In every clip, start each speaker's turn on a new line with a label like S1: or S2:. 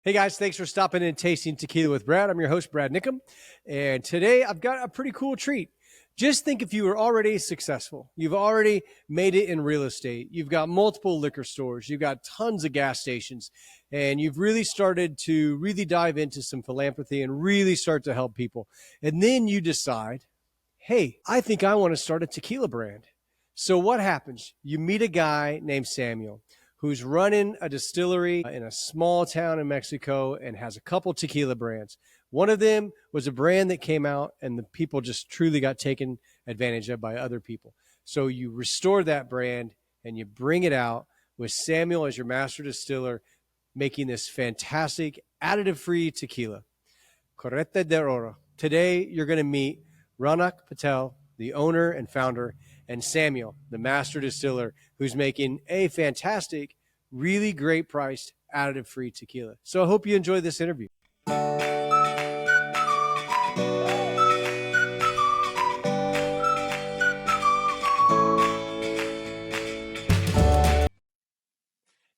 S1: Hey guys, thanks for stopping in and tasting Tequila with Brad. I'm your host, Brad Nickham. And today I've got a pretty cool treat. Just think if you were already successful, you've already made it in real estate, you've got multiple liquor stores, you've got tons of gas stations, and you've really started to really dive into some philanthropy and really start to help people. And then you decide, hey, I think I want to start a tequila brand. So what happens? You meet a guy named Samuel who's running a distillery in a small town in Mexico and has a couple tequila brands. One of them was a brand that came out and the people just truly got taken advantage of by other people. So you restore that brand and you bring it out with Samuel as your master distiller, making this fantastic additive-free tequila, Carreta de Oro. Today, you're going to meet Ronak Patel, the owner and founder, and Samuel, the master distiller, who's making a fantastic, really great priced additive-free tequila. So I hope you enjoy this interview.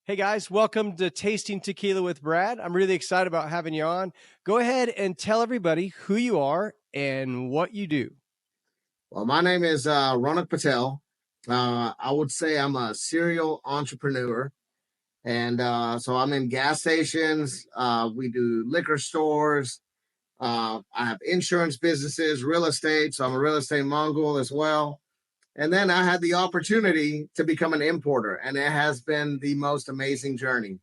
S1: Hey guys, welcome to Tasting Tequila with Brad. I'm really excited about having you on. Go ahead and tell everybody who you are and what you do.
S2: Well, my name is Ronak Patel. I would say I'm a serial entrepreneur. And so I'm in gas stations. We do liquor stores. I have insurance businesses, real estate. So I'm a real estate mogul as well. And then I had the opportunity to become an importer, and it has been the most amazing journey.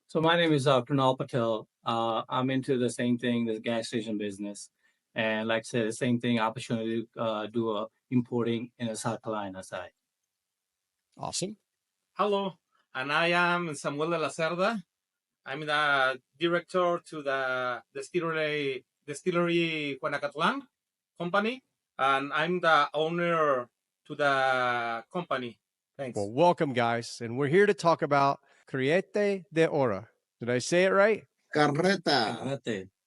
S3: So my name is Kunal Patel. I'm into the same thing, the gas station business. And like I said, the same thing, opportunity to do importing in the South Carolina side.
S1: Awesome.
S4: Hello, and I am Samuel de la Cerda. I'm the director to the Distillery Juanacatlan company, and I'm the owner to the company. Thanks.
S1: Well, welcome, guys. And we're here to talk about Carreta de Oro. Did I say it right?
S2: Carreta.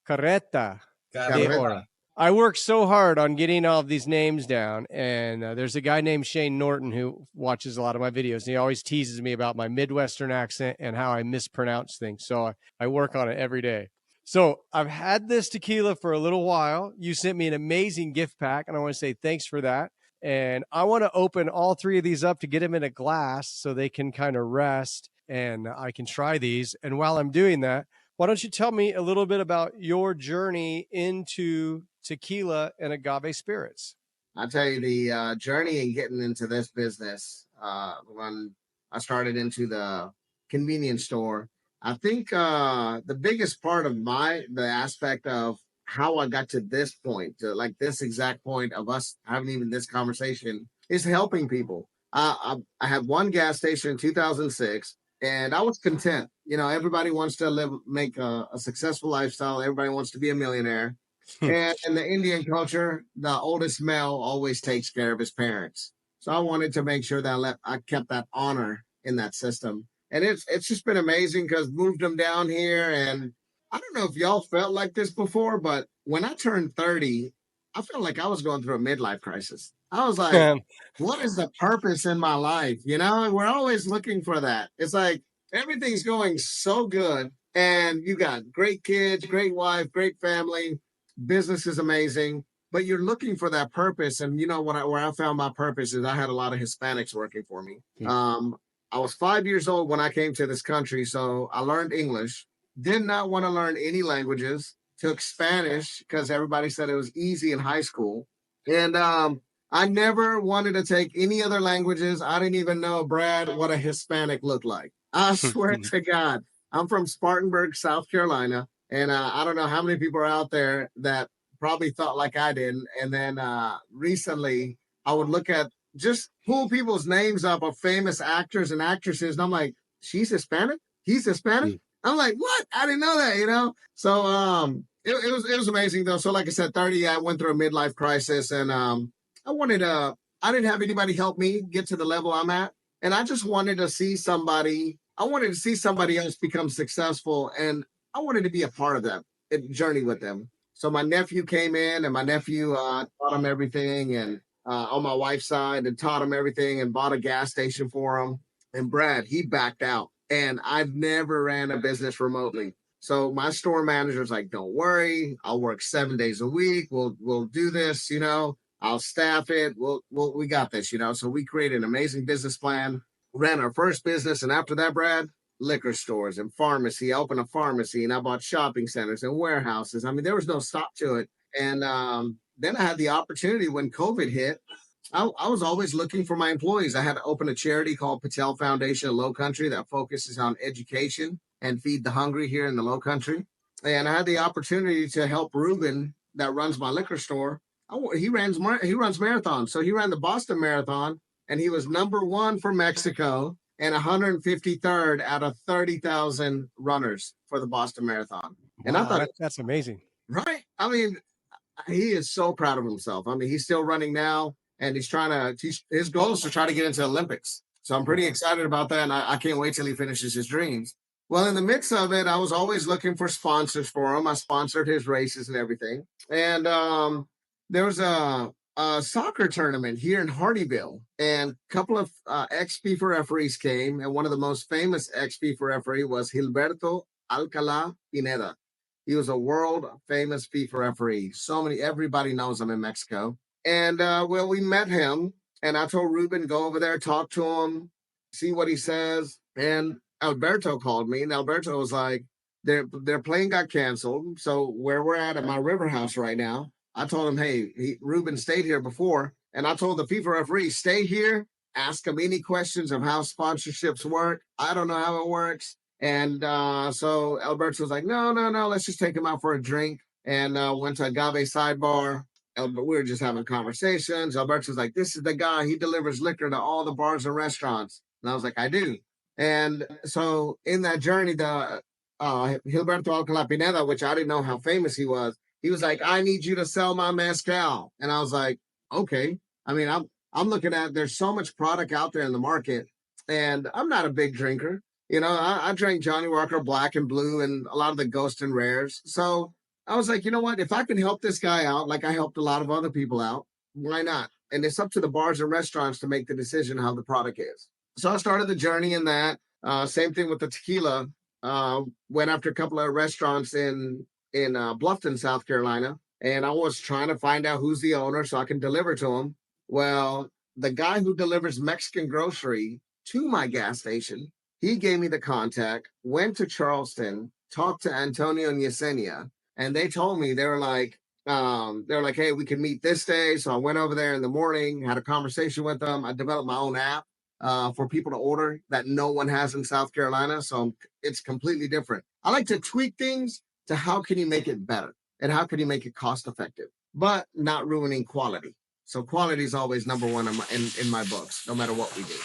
S1: Carreta de Oro. I worked so hard on getting all of these names down, and there's a guy named Shane Norton who watches a lot of my videos, and he always teases me about my Midwestern accent and how I mispronounce things. So I work on it every day. So I've had this tequila for a little while. You sent me an amazing gift pack, and I want to say thanks for that. And I want to open all three of these up to get them in a glass so they can kind of rest, and I can try these. And while I'm doing that, why don't you tell me a little bit about your journey into tequila and agave spirits?
S2: I'll tell you the journey in getting into this business. When I started into the convenience store, I think the biggest part of the aspect of how I got to this point, to like this exact point of us having even this conversation, is helping people. I had one gas station in 2006. And I was content. You know, everybody wants to make a successful lifestyle. Everybody wants to be a millionaire. And in the Indian culture, the oldest male always takes care of his parents. So I wanted to make sure that I kept that honor in that system. And it's just been amazing because moved them down here. And I don't know if y'all felt like this before, but when I turned 30, I felt like I was going through a midlife crisis. I was like, what is the purpose in my life? You know, we're always looking for that. It's like everything's going so good and you got great kids, great wife, great family, business is amazing, but you're looking for that purpose. And you know, where I found my purpose is I had a lot of Hispanics working for me. I was 5 years old when I came to this country. So I learned English, did not want to learn any languages, took Spanish because everybody said it was easy in high school. And, I never wanted to take any other languages. I didn't even know, Brad, what a Hispanic looked like. I swear to God. I'm from Spartanburg, South Carolina. And I don't know how many people are out there that probably thought like I did. And then recently, I would look at just pull people's names up of famous actors and actresses. And I'm like, she's Hispanic? He's Hispanic? I'm like, what? I didn't know that, you know? So it was amazing, though. So like I said, 30, I went through a midlife crisis. And I didn't have anybody help me get to the level I'm at. And I just wanted to see somebody else become successful. And I wanted to be a part of that journey with them. So my nephew came in and my nephew taught him everything. And on my wife's side and taught him everything and bought a gas station for him. And Brad, he backed out. and I've never ran a business remotely. So my store manager's like, don't worry, I'll work 7 days a week. We'll do this, you know, I'll staff it. We got this, you know. So we created an amazing business plan, ran our first business, and after that, Brad, liquor stores and pharmacy. I opened a pharmacy and I bought shopping centers and warehouses. I mean, there was no stop to it. And then I had the opportunity when COVID hit. I was always looking for my employees. I had to open a charity called Patel Foundation of Low Country that focuses on education and feed the hungry here in the Low Country. And I had the opportunity to help Ruben, that runs my liquor store. He runs marathons. So he ran the Boston Marathon, and he was #1 for Mexico and 153rd out of 30,000 runners for the Boston Marathon. And I thought
S1: that's amazing.
S2: Right? I mean, he is so proud of himself. I mean, he's still running now, and he's trying to his goal is to try to get into the Olympics. So I'm pretty excited about that, and I can't wait till he finishes his dreams. Well, in the mix of it, I was always looking for sponsors for him. I sponsored his races and everything. And there was a soccer tournament here in Hardyville, and a couple of ex-FIFA referees came, and one of the most famous ex-FIFA referee was Gilberto Alcala Pineda. He was a world famous FIFA referee. Everybody knows him in Mexico. And well, we met him, and I told Ruben, go over there, talk to him, see what he says. And Alberto called me, and Alberto was like, their plane got canceled. So where we're at my river house right now, I told him, hey, Ruben stayed here before. And I told the FIFA referee, stay here, ask him any questions of how sponsorships work. I don't know how it works. And so Alberto was like, no, let's just take him out for a drink. And went to Agave sidebar. We were just having conversations. Alberto was like, this is the guy. He delivers liquor to all the bars and restaurants. And I was like, I do. And so in that journey, the Gilberto Alcala Pineda, which I didn't know how famous he was like, I need you to sell my mezcal. And I was like, okay. I mean, I'm looking at, there's so much product out there in the market, and I'm not a big drinker. You know, I drank Johnny Walker Black and Blue and a lot of the Ghost and Rares. So I was like, you know what? If I can help this guy out, like I helped a lot of other people out, why not? And it's up to the bars and restaurants to make the decision how the product is. So I started the journey in that. Same thing with the tequila. Went after a couple of restaurants in Bluffton, South Carolina, and I was trying to find out who's the owner so I can deliver to him. Well, the guy who delivers Mexican grocery to my gas station, he gave me the contact, went to Charleston, talked to Antonio and Yesenia, and they told me, they were like, hey, we can meet this day. So I went over there in the morning, had a conversation with them. I developed my own app for people to order that no one has in South Carolina. So it's completely different. I like to tweak things to how can you make it better and how can you make it cost effective, but not ruining quality. So quality is always #1 in my books, no matter what we do.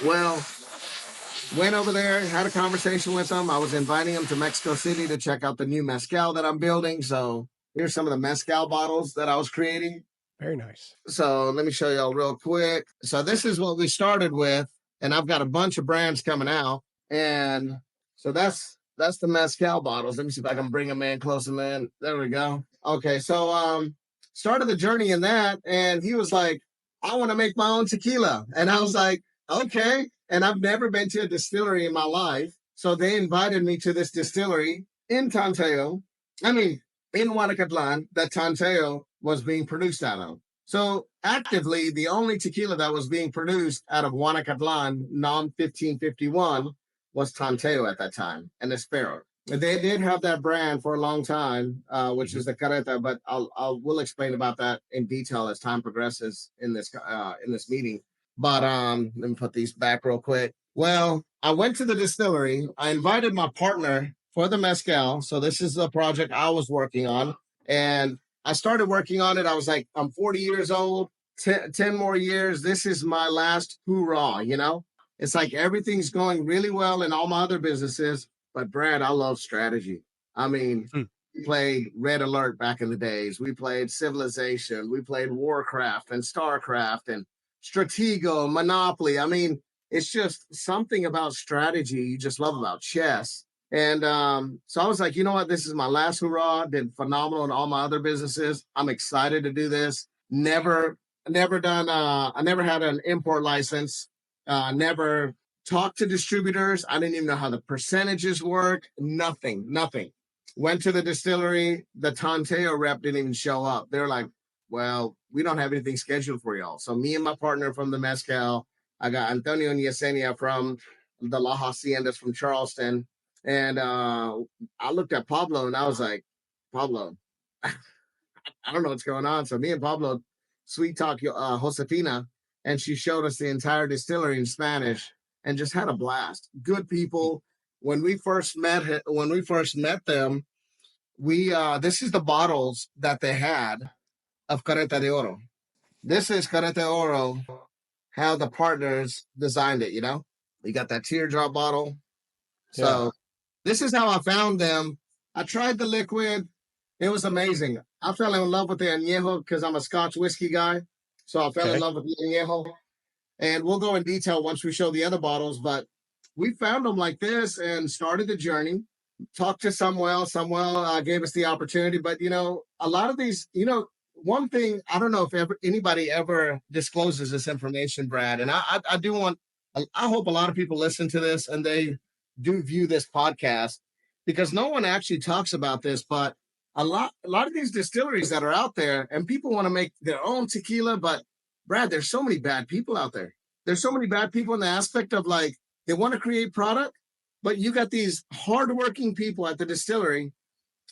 S2: Well, went over there, had a conversation with them. I was inviting them to Mexico City to check out the new mezcal that I'm building. So here's some of the mezcal bottles that I was creating.
S1: Very nice.
S2: So let me show y'all real quick. So this is what we started with, and I've got a bunch of brands coming out. And so that's the mezcal bottles. Let me see if I can bring them in, close them in. There we go. Okay, so started the journey in that, and he was like, I want to make my own tequila. And I was like, okay. And I've never been to a distillery in my life. So they invited me to this distillery in Tanteo. I mean, in Huanacatlan, that Tanteo was being produced out of. So actively, the only tequila that was being produced out of Huanacatlan, non-1551, was Tanteo at that time, and Espero. They did have that brand for a long time, which is the Carreta, but we'll explain about that in detail as time progresses in this meeting. But let me put these back real quick. Well, I went to the distillery. I invited my partner for the mezcal. So this is the project I was working on, and I started working on it. I was like, I'm 40 years old, 10 more years. This is my last hoorah, you know? It's like everything's going really well in all my other businesses. But Brad, I love strategy. I mean, we played Red Alert back in the days. We played Civilization. We played Warcraft and Starcraft and Stratego, Monopoly. I mean, it's just something about strategy you just love about chess. And so I was like, you know what? This is my last hurrah. Did phenomenal in all my other businesses. I'm excited to do this. Never done. I never had an import license. Never talked to distributors. I didn't even know how the percentages work. Nothing. Went to the distillery. The Tanteo rep didn't even show up. They're like, well, we don't have anything scheduled for y'all. So me and my partner from the Mezcal, I got Antonio and Yesenia from the La Haciendas from Charleston. And I looked at Pablo and I was like, Pablo, I don't know what's going on. So me and Pablo sweet talk Josefina, and she showed us the entire distillery in Spanish and just had a blast. Good people. When we first met them, we this is the bottles that they had of Carreta de Oro. This is Carreta de Oro, how the partners designed it, you know? We got that teardrop bottle. So this is how I found them. I tried the liquid. It was amazing. I fell in love with the añejo because I'm a Scotch whiskey guy. So I fell in love with the añejo. And we'll go in detail once we show the other bottles. But we found them like this and started the journey. Talked to Samuel. Samuel gave us the opportunity. But, you know, a lot of these, you know, one thing, I don't know if anybody ever discloses this information, Brad. And I do want, I hope a lot of people listen to this and they do view this podcast, because no one actually talks about this. But a lot of these distilleries that are out there, and people want to make their own tequila, but Brad, there's so many bad people out there. There's so many bad people in the aspect of like, they want to create product, but you got these hardworking people at the distillery,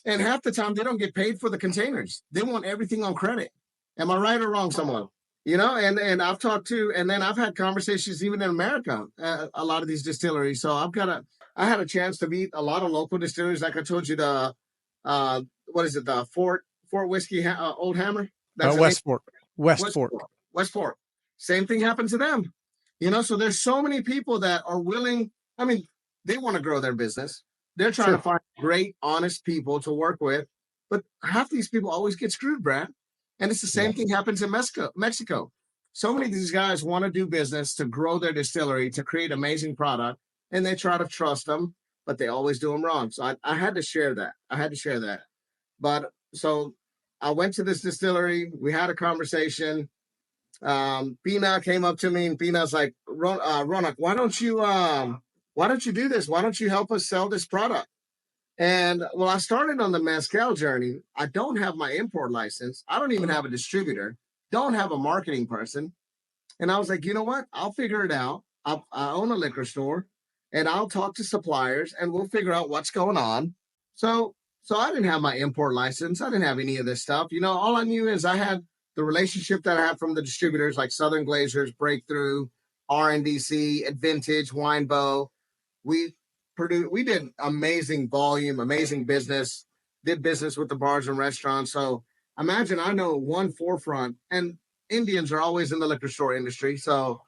S2: and half the time they don't get paid for the containers. They want everything on credit. Am I right or wrong, someone? You know, and I've talked to, and then I've had conversations even in America, a lot of these distilleries. So I had a chance to meet a lot of local distilleries. Like I told you, the what is it? The Fort Whiskey Old Hammer. That's Westport. Same thing happened to them. You know, so there's so many people that are willing. I mean, they want to grow their business. They're trying to find great, honest people to work with. But half these people always get screwed, Brad. And it's the same thing happens in Mexico. So many of these guys want to do business to grow their distillery, to create amazing product, and they try to trust them, but they always do them wrong. So I had to share that. But so I went to this distillery. We had a conversation. Pina came up to me, and Pina's like, Ronak, why don't you do this? Why don't you help us sell this product? And well, I started on the mezcal journey. I don't have my import license. I don't even have a distributor. Don't have a marketing person. And I was like, you know what? I'll figure it out. I own a liquor store, and I'll talk to suppliers, and we'll figure out what's going on. So I didn't have my import license. I didn't have any of this stuff. You know, all I knew is I had the relationship that I had from the distributors like Southern Glazers, Breakthrough, RNDC, Advantage, Winebow. We did amazing volume, amazing business, did business with the bars and restaurants. So imagine I know one forefront, and Indians are always in the liquor store industry. So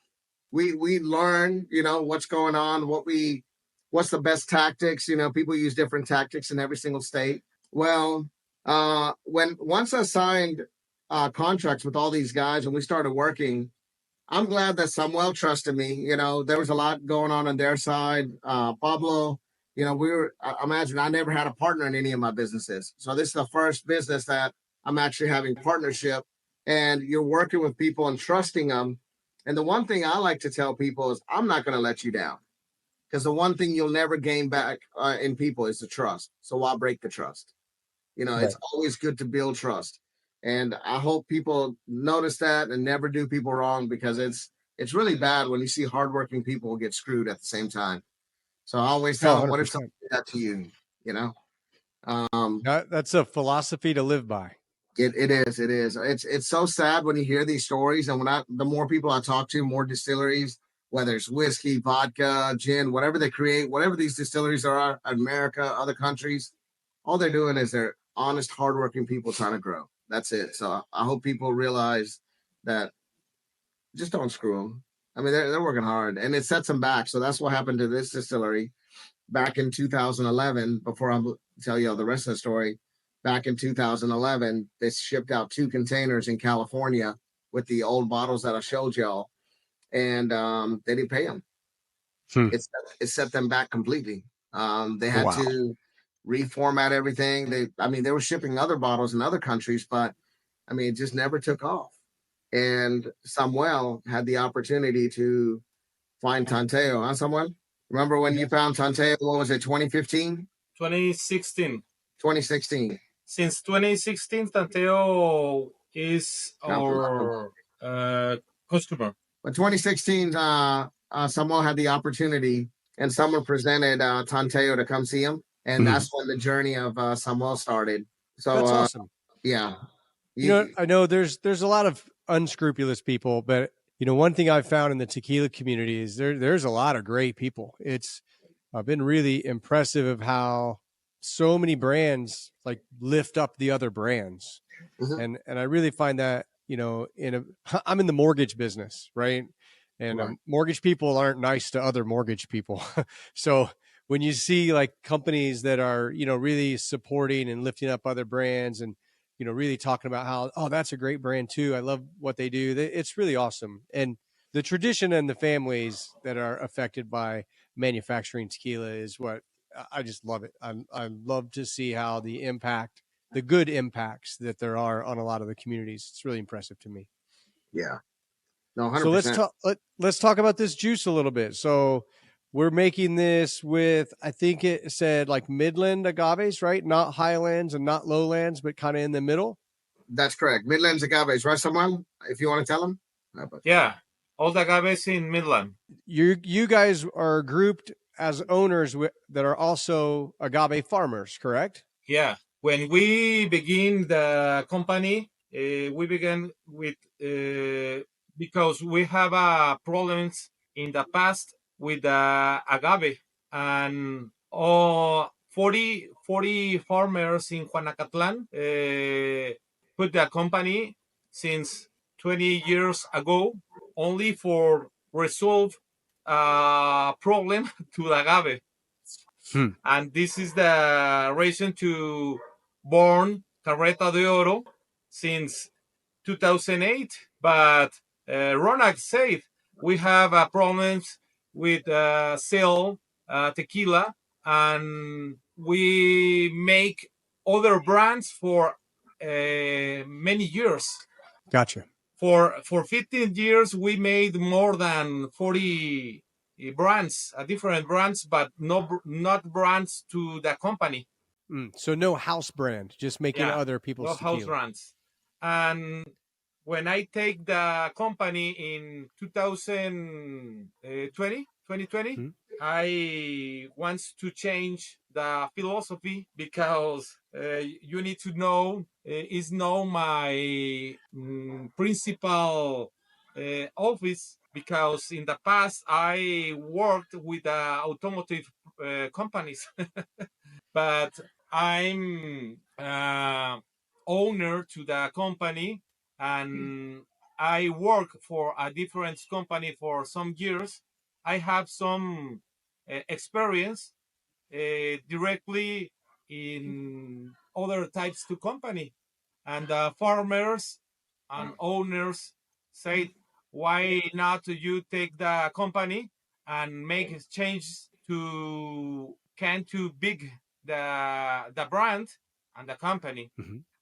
S2: we learn, you know, what's going on, what's the best tactics. You know, people use different tactics in every single state. Well, once I signed contracts with all these guys and we started working, I'm glad that Samuel trusted me. You know, there was a lot going on their side. Pablo, you know, imagine I never had a partner in any of my businesses. So this is the first business that I'm actually having partnership, and you're working with people and trusting them. And the one thing I like to tell people is I'm not going to let you down, because the one thing you'll never gain back in people is the trust. So why break the trust? You know, It's always good to build trust. And I hope people notice that and never do people wrong, because it's really bad when you see hardworking people get screwed at the same time. So I always tell them, what if something did that to you? You know,
S1: that's a philosophy to live by.
S2: It is. It's so sad when you hear these stories. And the more people I talk to, more distilleries, whether it's whiskey, vodka, gin, whatever they create, whatever these distilleries are in America, other countries, all they're doing is they're honest, hardworking people trying to grow. That's it. So I hope people realize that just don't screw them. I mean, they're working hard, and it sets them back. So that's what happened to this distillery back in 2011. Before I tell you the rest of the story, back in 2011, they shipped out 2 containers in California with the old bottles that I showed y'all, and they didn't pay them. It set them back completely. They had to reformat everything. They were shipping other bottles in other countries, but I mean, it just never took off. And Samuel had the opportunity to find Tanteo, huh, someone? Remember when you found Tanteo, what was it, 2015?
S4: 2016.
S2: 2016.
S4: Since 2016, Tanteo is
S2: God bless them.
S4: our customer.
S2: But 2016, someone had the opportunity and someone presented Tanteo to come see him. And that's when the journey of Samuel started. So,
S1: That's awesome.
S2: yeah.
S1: You know, I know there's a lot of unscrupulous people, but you know, one thing I've found in the tequila community is there's a lot of great people. It's been really impressive of how so many brands like lift up the other brands.
S2: Mhm.
S1: And I really find that, you know, I'm in the mortgage business, right? And
S2: Right.
S1: mortgage people aren't nice to other mortgage people. So when you see like companies that are, you know, really supporting and lifting up other brands and, you know, really talking about how, oh, that's a great brand too. I love what they do. It's really awesome. And the tradition and the families that are affected by manufacturing tequila is what I just love it. I love to see how the good impacts that there are on a lot of the communities. It's really impressive to me.
S2: Yeah. No,
S1: So
S2: 100%.
S1: let's talk about this juice a little bit. So we're making this with, I think it said like Midland agaves, right? Not highlands and not lowlands, but kind of in the middle.
S2: That's correct. Midlands agaves, right, someone? If you want to tell them.
S4: Yeah, all the agaves in Midland.
S1: You guys are grouped as owners that are also agave farmers, correct?
S4: Yeah, when we begin the company, we began with because we have problems in the past with the agave and 40 farmers in Juanacatlan put the company since 20 years ago only for resolve a problem to the agave. And this is the reason to born Carreta de Oro since 2008. But Ronak said we have problems with sell tequila, and we make other brands for many years.
S1: Gotcha.
S4: For 15 years, we made more than 40 brands, different brands, but not brands to the company.
S1: So no house brand, just making
S4: Yeah,
S1: other
S4: no
S1: people's
S4: house
S1: tequila.
S4: brands. And when I take the company in 2020, I want to change the philosophy because you need to know is now my principal office, because in the past I worked with automotive companies, but I'm owner to the company, and I work for a different company for some years. I have some experience directly in other types to company, and the farmers and owners say, why not you take the company and make changes to can to big the brand and the company.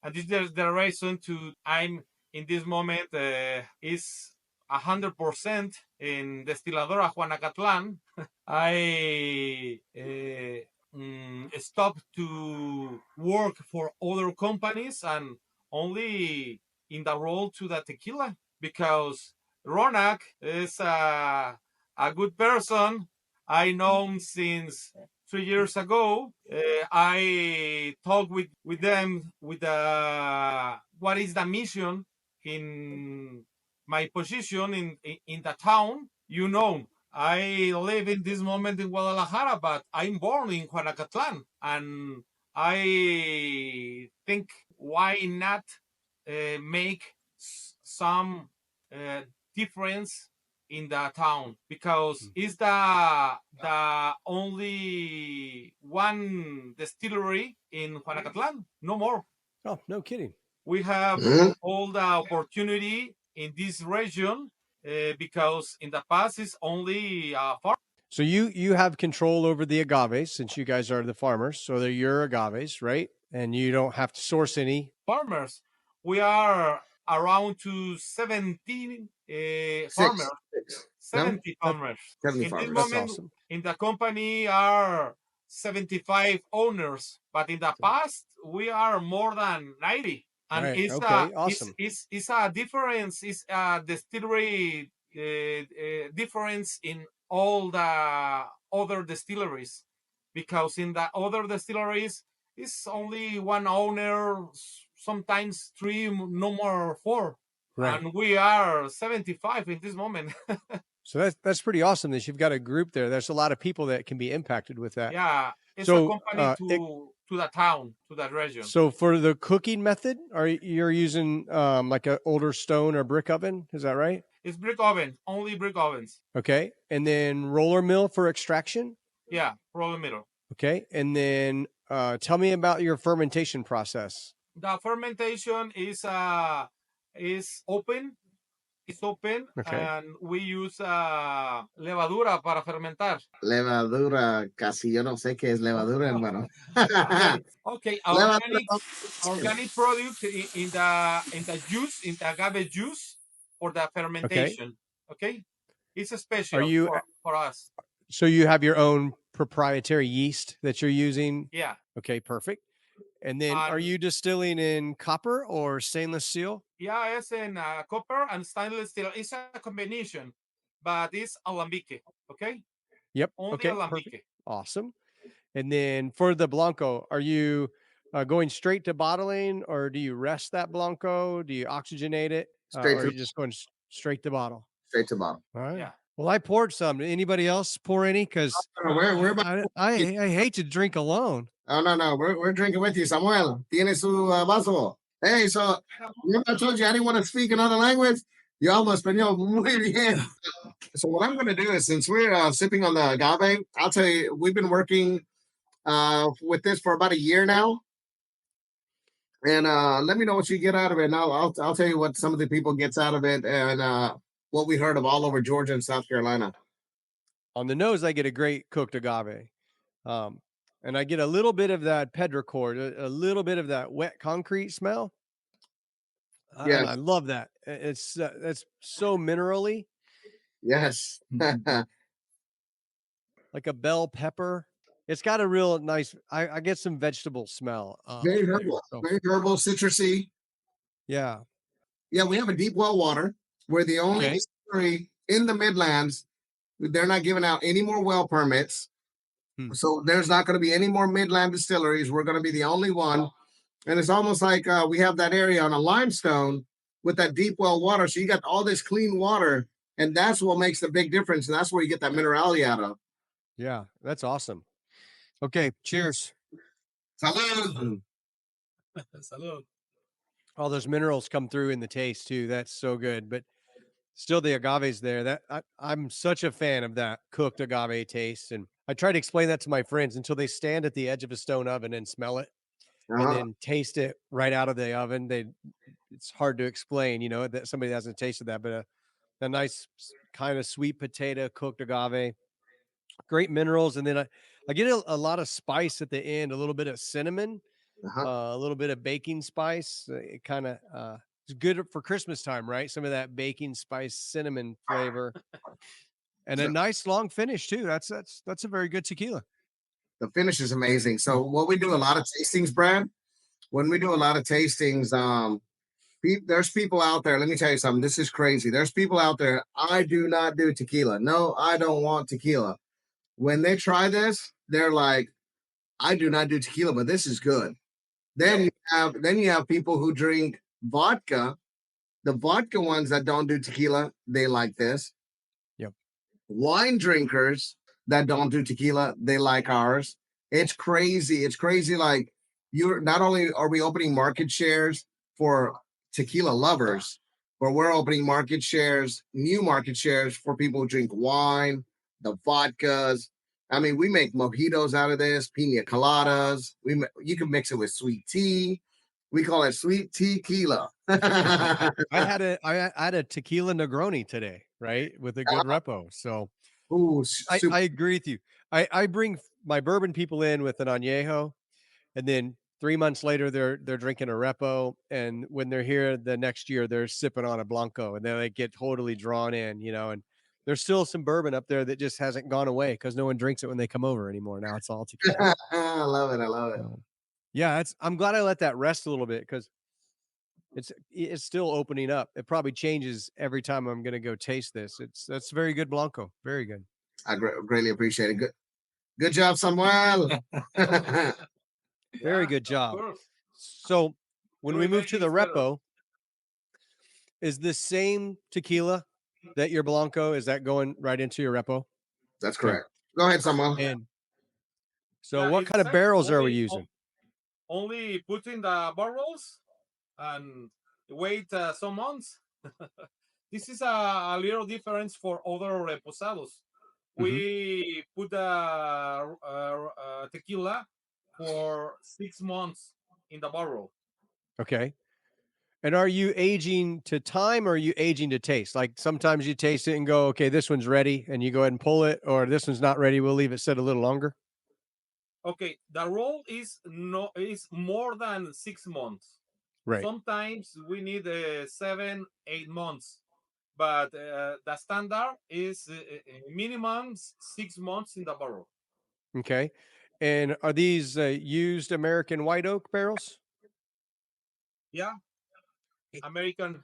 S4: And this is the reason to I'm in this moment is 100% in Destiladora Juanacatlan. I stopped to work for other companies and only in the role to the tequila, because Ronak is a good person. I know him since 3 years ago. I talked with them with what is the mission in my position in the town. You know, I live in this moment in Guadalajara, but I'm born in Juanacatlan, and I think why not make some difference in the town, because it's the only one distillery in Juanacatlan, no more.
S1: Oh, no kidding.
S4: We have all the opportunity in this region because in the past it's only farm.
S1: So you have control over the agaves since you guys are the farmers. So they're your agaves, right? And you don't have to source any.
S4: Farmers. We are around to 17 farmers. 70
S1: That,
S4: farmers.
S2: 70
S4: In this
S2: farmers.
S1: that's
S4: moment,
S1: awesome.
S4: in the company are 75 owners, but in the past we are more than 90. And
S1: Right. Okay. Awesome.
S4: it's a difference. It's a distillery difference in all the other distilleries, because in the other distilleries it's only one owner, sometimes three, no more four,
S1: Right.
S4: and we are 75 in this moment.
S1: So that's pretty awesome that you've got a group there. There's a lot of people that can be impacted with that.
S4: Yeah, it's a
S1: So,
S4: company to the town, to that region.
S1: so for the cooking method, are you're using like an older stone or brick oven? Is that right?
S4: It's brick oven, only brick ovens.
S1: Okay. And then roller mill for extraction.
S4: Yeah, roller middle.
S1: Okay. And then tell me about your fermentation process.
S4: The fermentation is open. It's open,
S1: Okay.
S4: and we use levadura para fermentar.
S2: Levadura, casi yo no sé qué es levadura, hermano.
S4: Okay,
S2: Levadura.
S4: organic product in the juice, in the agave juice for the fermentation. Okay, it's a
S1: Are
S4: special
S1: you
S4: for us.
S1: so you have your own proprietary yeast that you're using?
S4: Yeah.
S1: Okay, perfect. And then are you distilling in copper or stainless steel?
S4: Yeah, it's in copper and stainless steel. It's a combination, but it's alambique. Okay.
S1: Yep.
S4: Only
S1: Okay,
S4: alambique.
S1: perfect. Awesome. And then for the Blanco, are you going straight to bottling, or do you rest that Blanco? Do you oxygenate it?
S2: Straight
S1: Or are
S2: to
S1: you just going straight to bottle?
S2: straight to bottom.
S1: All right.
S4: Yeah.
S1: Well, I poured some. Did anybody else pour any? Because
S2: We're about
S1: I hate to drink alone.
S2: Oh, no. We're drinking with you. Samuel, tiene su vaso. Hey, so remember I told you I didn't want to speak another language? Yo hablo español muy bien. So what I'm going to do is, since we're sipping on the agave, I'll tell you, we've been working with this for about a year now. And let me know what you get out of it. And I'll tell you what some of the people gets out of it, and what we heard of all over Georgia and South Carolina.
S1: On the nose, I get a great cooked agave. And I get a little bit of that petrichor, a little bit of that wet concrete smell.
S2: Yeah.
S1: And I love that. It's so minerally,
S2: Yes.
S1: like a bell pepper. It's got a real nice. I get some vegetable smell.
S2: Very
S1: there,
S2: herbal.
S1: so,
S2: Very herbal, citrusy.
S1: yeah.
S2: Yeah, we have a deep well water. We're the only
S1: Okay.
S2: distillery in the Midlands. They're not giving out any more well permits. So there's not going to be any more Midland distilleries. We're going to be the only one. And it's almost like we have that area on a limestone with that deep well water. So you got all this clean water, and that's what makes the big difference. And that's where you get that minerality out of.
S1: Yeah, that's awesome. Okay, cheers.
S2: Salud.
S4: Salud.
S1: All those minerals come through in the taste too. That's so good. But still, the agave's there. That I'm such a fan of that cooked agave taste, and I try to explain that to my friends until they stand at the edge of a stone oven and smell it, and then taste it right out of the oven. It's hard to explain, that somebody hasn't tasted that, but a nice kind of sweet potato cooked agave, great minerals, and then I get a lot of spice at the end, a little bit of cinnamon, a little bit of baking spice. It kind of it's good for Christmas time, right? Some of that baking spice, cinnamon flavor, and a nice long finish too. That's a very good tequila.
S2: The finish is amazing. So what we do a lot of tastings, Brad. When we do a lot of tastings, there's people out there. Let me tell you something. This is crazy. There's people out there. I do not do tequila. No, I don't want tequila. When they try this, they're like, I do not do tequila, but this is good. Then you have people who drink vodka. The vodka ones that don't do tequila, they like this.
S1: Yep.
S2: Wine drinkers that don't do tequila, they like ours. It's crazy. It's crazy. Like, you're not only are we opening market shares for tequila lovers, but we're opening new market shares for people who drink wine, the vodkas. I mean, we make mojitos out of this, pina coladas. You can mix it with sweet tea. We call it sweet tequila.
S1: I had a tequila Negroni today, right, with a good repo. So
S2: Ooh,
S1: I agree with you. I bring my bourbon people in with an añejo, and then 3 months later they're drinking a repo, and when they're here the next year they're sipping on a Blanco, and then they get totally drawn in, and There's still some bourbon up there that just hasn't gone away because no one drinks it when they come over anymore. Now it's all tequila.
S2: I love it. I love it.
S1: Yeah, I'm glad I let that rest a little bit because it's still opening up. It probably changes every time I'm going to go taste this. That's very good Blanco. Very good.
S2: I greatly appreciate it. Good job, Samuel.
S1: Very
S4: Yeah,
S1: good
S4: of
S1: job.
S4: course.
S1: So when we
S4: Every
S1: move to
S4: day
S1: the
S4: is better.
S1: repo, is the same tequila that your Blanco, is that going right into your repo?
S2: That's
S1: Okay.
S2: correct. Go ahead, Samuel.
S1: And so
S4: Yeah,
S1: what
S4: it's
S1: kind
S4: the
S1: of
S4: same.
S1: barrels are we using?
S4: Only put in the barrels and wait some months. This is a little difference for other reposados. We put tequila for 6 months in the barrel.
S1: Okay. And are you aging to time or are you aging to taste? Like sometimes you taste it and go, okay, this one's ready, and you go ahead and pull it, or this one's not ready, we'll leave it sit a little longer.
S4: Okay, the roll is more than 6 months.
S1: Right.
S4: Sometimes we need 7, 8 months, but the standard is minimum 6 months in the barrel.
S1: Okay. And are these used American white oak barrels?
S4: Yeah, American.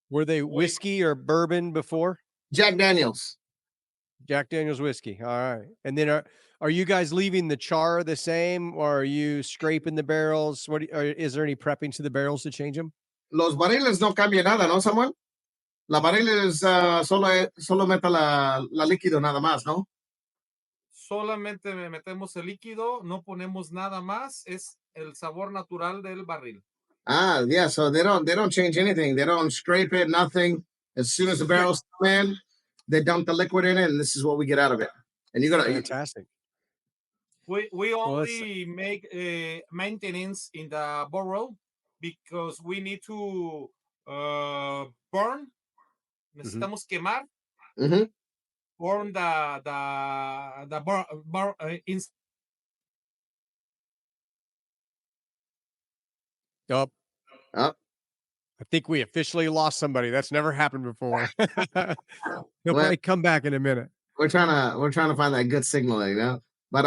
S1: Were they
S4: Wait,
S1: whiskey or bourbon before?
S2: Jack Daniels.
S1: Jack Daniel's whiskey. All right. And then are you guys leaving the char the same, or are you scraping the barrels? Is there any prepping to the barrels to change them?
S2: Los barriles no cambia nada, ¿no, Samuel? La barriles solo mete la líquido nada más, ¿no?
S4: solamente metemos el líquido, no ponemos nada más, es el sabor natural del barril.
S2: Ah, yeah. So they don't change anything. They don't scrape it, nothing. As soon as the barrels come in, they dump the liquid in it, and this is what we get out of it. And you're gonna
S1: Fantastic.
S4: We only make maintenance in the barrel because we need to burn. Necesitamos quemar.
S2: Mhm.
S4: Burn the bar in.
S1: Up.
S2: Up.
S1: I think we officially lost somebody. That's never happened before. He'll
S2: Well,
S1: probably come back in a minute.
S2: we're trying to find that good signal, you know. But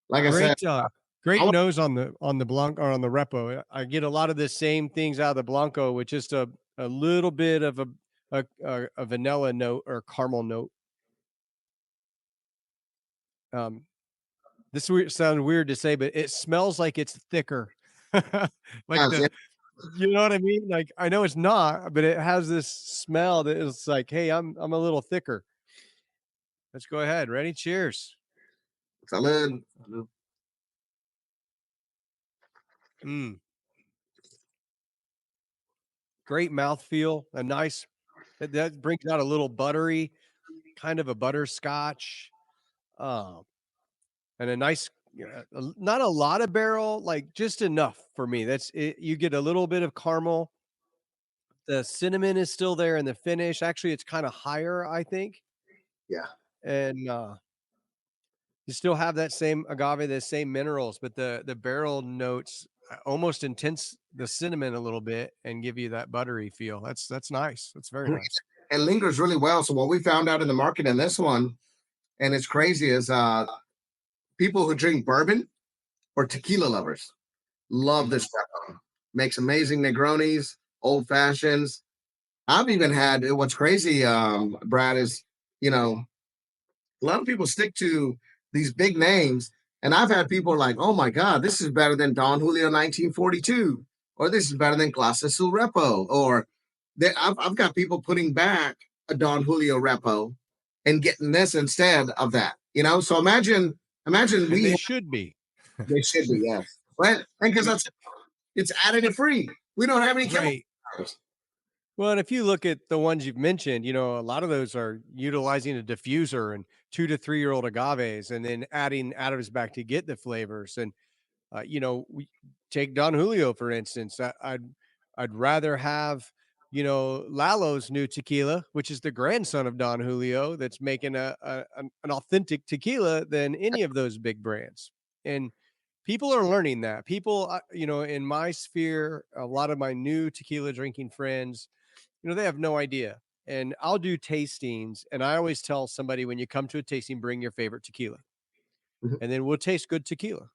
S2: like I said,
S1: Great
S2: I wa-
S1: nose on the Blanco or on the Repo. I get a lot of the same things out of the Blanco with just a little bit of a vanilla note or caramel note. This sounds weird to say, but it smells like it's thicker. Like
S2: yeah.
S1: you know what I mean? Like I know it's not, but it has this smell that is like, hey, I'm a little thicker. Let's go ahead. Ready? Cheers.
S2: Salud.
S1: Mm. Great mouthfeel. A nice that brings out a little buttery, kind of a butterscotch, and a nice, not a lot of barrel, like just enough for me. That's it. You get a little bit of caramel. The cinnamon is still there in the finish. Actually, it's kind of higher, I think.
S2: Yeah.
S1: And you still have that same agave, the same minerals, but the barrel notes almost intense the cinnamon a little bit and give you that buttery feel. That's nice. That's very nice.
S2: It lingers really well. So what we found out in the market in this one, and it's crazy, is people who drink bourbon or tequila lovers love this stuff. Makes amazing Negronis, old fashions. I've even had what's crazy, Brad, is a lot of people stick to these big names, and I've had people like, "Oh my God, this is better than Don Julio 1942," or "This is better than Clase Azul Repo," or I've got people putting back a Don Julio Repo and getting this instead of that. So imagine
S1: And
S2: we
S1: should be.
S2: they should be, yes, right, and because it's additive free. We don't have any chemicals.
S1: Right. Well, and if you look at the ones you've mentioned, a lot of those are utilizing a diffuser and 2 to 3 year old agaves and then adding additives back to get the flavors. And, we take Don Julio, for instance. I'd rather have, Lalo's new tequila, which is the grandson of Don Julio, that's making an authentic tequila than any of those big brands. And people are learning that. People, in my sphere, a lot of my new tequila drinking friends, they have no idea. and I'll do tastings. And I always tell somebody, when you come to a tasting, bring your favorite tequila, and then we'll taste good tequila.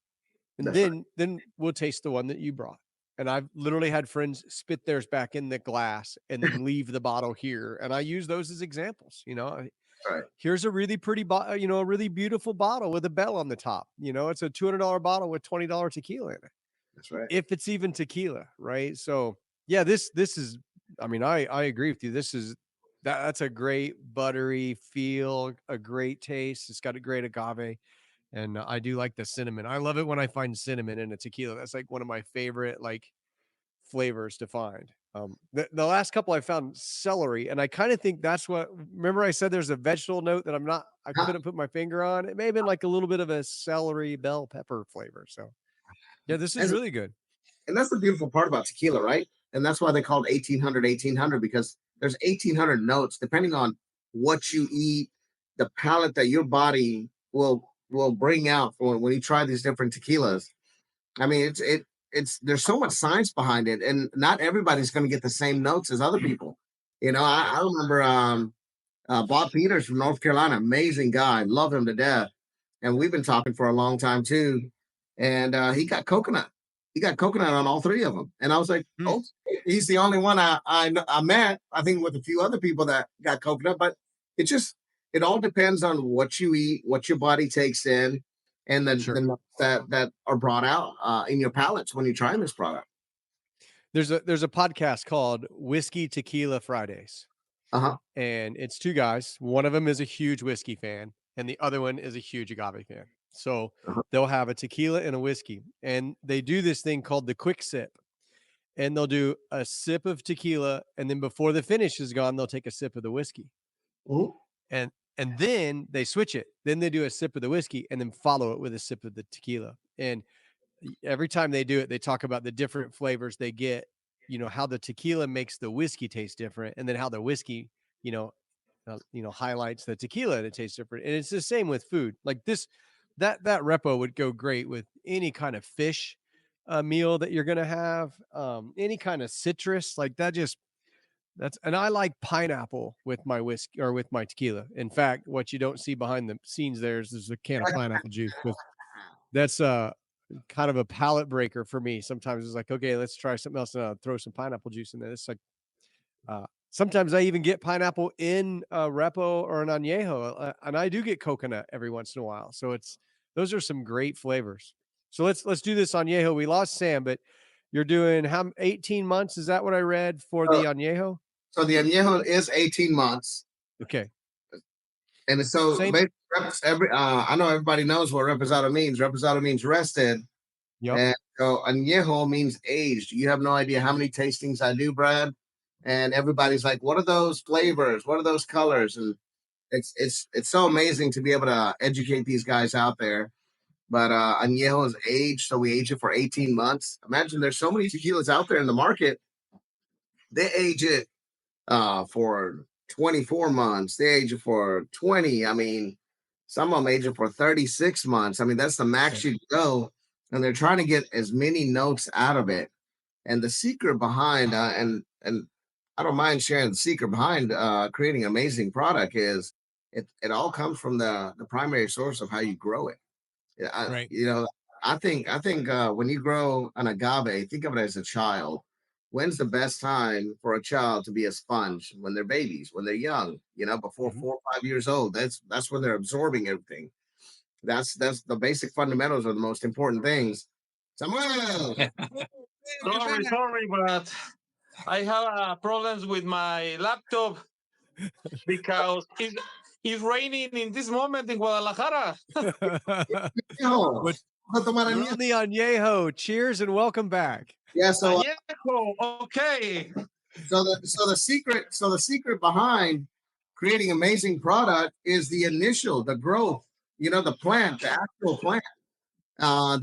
S1: And
S2: That's right.
S1: then we'll taste the one that you brought. And I've literally had friends spit theirs back in the glass and then leave the bottle here. And I use those as examples.
S2: Right.
S1: Here's a really pretty a really beautiful bottle with a bell on the top. It's a $200 bottle with $20 tequila in it.
S2: That's right.
S1: If it's even tequila, right? So yeah, this is, I mean, I agree with you. That's a great buttery feel, a great taste. It's got a great agave. And I do like the cinnamon. I love it when I find cinnamon in a tequila. That's like one of my favorite flavors to find. The last couple I found celery, and I kind of think that's what. Remember, I said there's a vegetable note that I couldn't put my finger on. It may have been like a little bit of a celery bell pepper flavor. So yeah, this is really good.
S2: And that's the beautiful part about tequila, right? And that's why they called 1800 because there's 1800 notes depending on what you eat, the palate that your body will bring out when you try these different tequilas. I mean, it's there's so much science behind it, and not everybody's going to get the same notes as other people. I remember Bob Peters from North Carolina, amazing guy, love him to death, and we've been talking for a long time too. And he got coconut. He got coconut on all three of them, and I was like, oh, he's the only one I met. I think with a few other people that got coconut, but it all depends on what you eat, what your body takes in, and the notes that are brought out in your palates when you're trying this product.
S1: There's a podcast called Whiskey Tequila Fridays. And it's two guys. One of them is a huge whiskey fan, and the other one is a huge agave fan. So they'll have a tequila and a whiskey, and they do this thing called the quick sip. And they'll do a sip of tequila, and then before the finish is gone, they'll take a sip of the whiskey. And then they switch it. Then they do a sip of the whiskey and then follow it with a sip of the tequila. And every time they do it, they talk about the different flavors they get, how the tequila makes the whiskey taste different, and then how the whiskey, highlights the tequila and it tastes different. And it's the same with food. Like that repo would go great with any kind of fish meal that you're going to have, any kind of citrus like that. And I like pineapple with my whiskey or with my tequila. In fact, what you don't see behind the scenes there's a can of pineapple juice. That's kind of a palate breaker for me. Sometimes it's like, okay, let's try something else and throw some pineapple juice in there. It's like, sometimes I even get pineapple in a repo or an añejo, and I do get coconut every once in a while. So those are some great flavors. So let's do this añejo. We lost Sam, but you're doing 18 months? Is that what I read for the añejo?
S2: So the añejo is 18 months.
S1: Okay.
S2: And so I know everybody knows what reposado means. Reposado means rested.
S1: Yep.
S2: And so añejo means aged. You have no idea how many tastings I do, Brad. And everybody's like, what are those flavors? What are those colors? And it's so amazing to be able to educate these guys out there. But añejo is aged, so we age it for 18 months. Imagine there's so many tequilas out there in the market. They age it for 24 months. They age it for 20. I mean, some of them age it for 36 months. I mean, that's the max you go. And they're trying to get as many notes out of it. And the secret behind, and I don't mind sharing the secret behind creating an amazing product is it all comes from the primary source of how you grow it.
S1: Right.
S2: I think when you grow an agave, think of it as a child. When's the best time for a child to be a sponge? When they're babies, when they're young, before 4 or 5 years old. That's when they're absorbing everything. That's the basic fundamentals are the most important things. Samuel!
S4: Sorry, but I have problems with my laptop because it's raining in this moment in Guadalajara.
S1: You're on the añejo. Cheers and welcome back.
S2: Yeah, so
S4: okay.
S2: So the secret behind creating amazing product is the growth, the plant, the actual plant.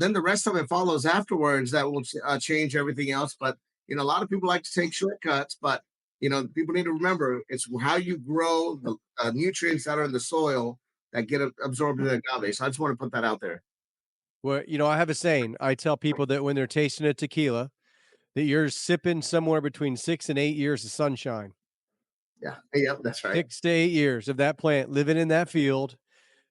S2: Then the rest of it follows afterwards. That will change everything else. But a lot of people like to take shortcuts. But people need to remember it's how you grow the nutrients that are in the soil that get absorbed in the agave. So I just want to put that out there.
S1: Well, I have a saying. I tell people that when they're tasting a tequila, that you're sipping somewhere between 6 and 8 years of sunshine.
S2: Yeah. Yep. That's right.
S1: 6 to 8 years of that plant living in that field,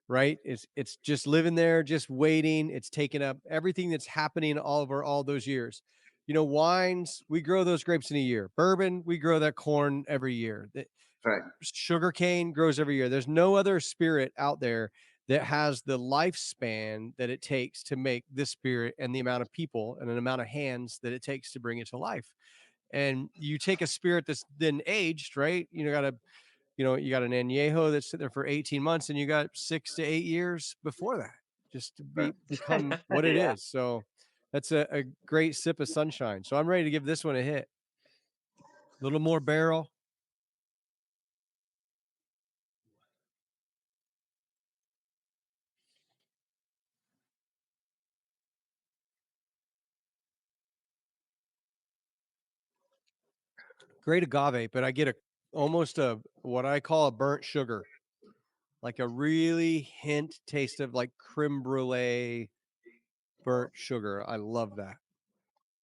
S1: right? It's just living there, just waiting. It's taking up everything that's happening over all those years. You know, wines, we grow those grapes in a year. Bourbon, we grow that corn every year.
S2: Right.
S1: Sugar cane grows every year. There's no other spirit out there that has the lifespan that it takes to make this spirit, and the amount of people and an amount of hands that it takes to bring it to life. And you take a spirit that's then aged, right? You got an añejo that's sitting there for 18 months, and you got 6 to 8 years before that just to become what it
S3: Yeah.
S1: is. So that's a great sip of sunshine. So I'm ready to give this one a hit. A little more barrel. Great agave, but I get almost what I call a burnt sugar, like a really hint taste of like creme brulee burnt sugar. I love that.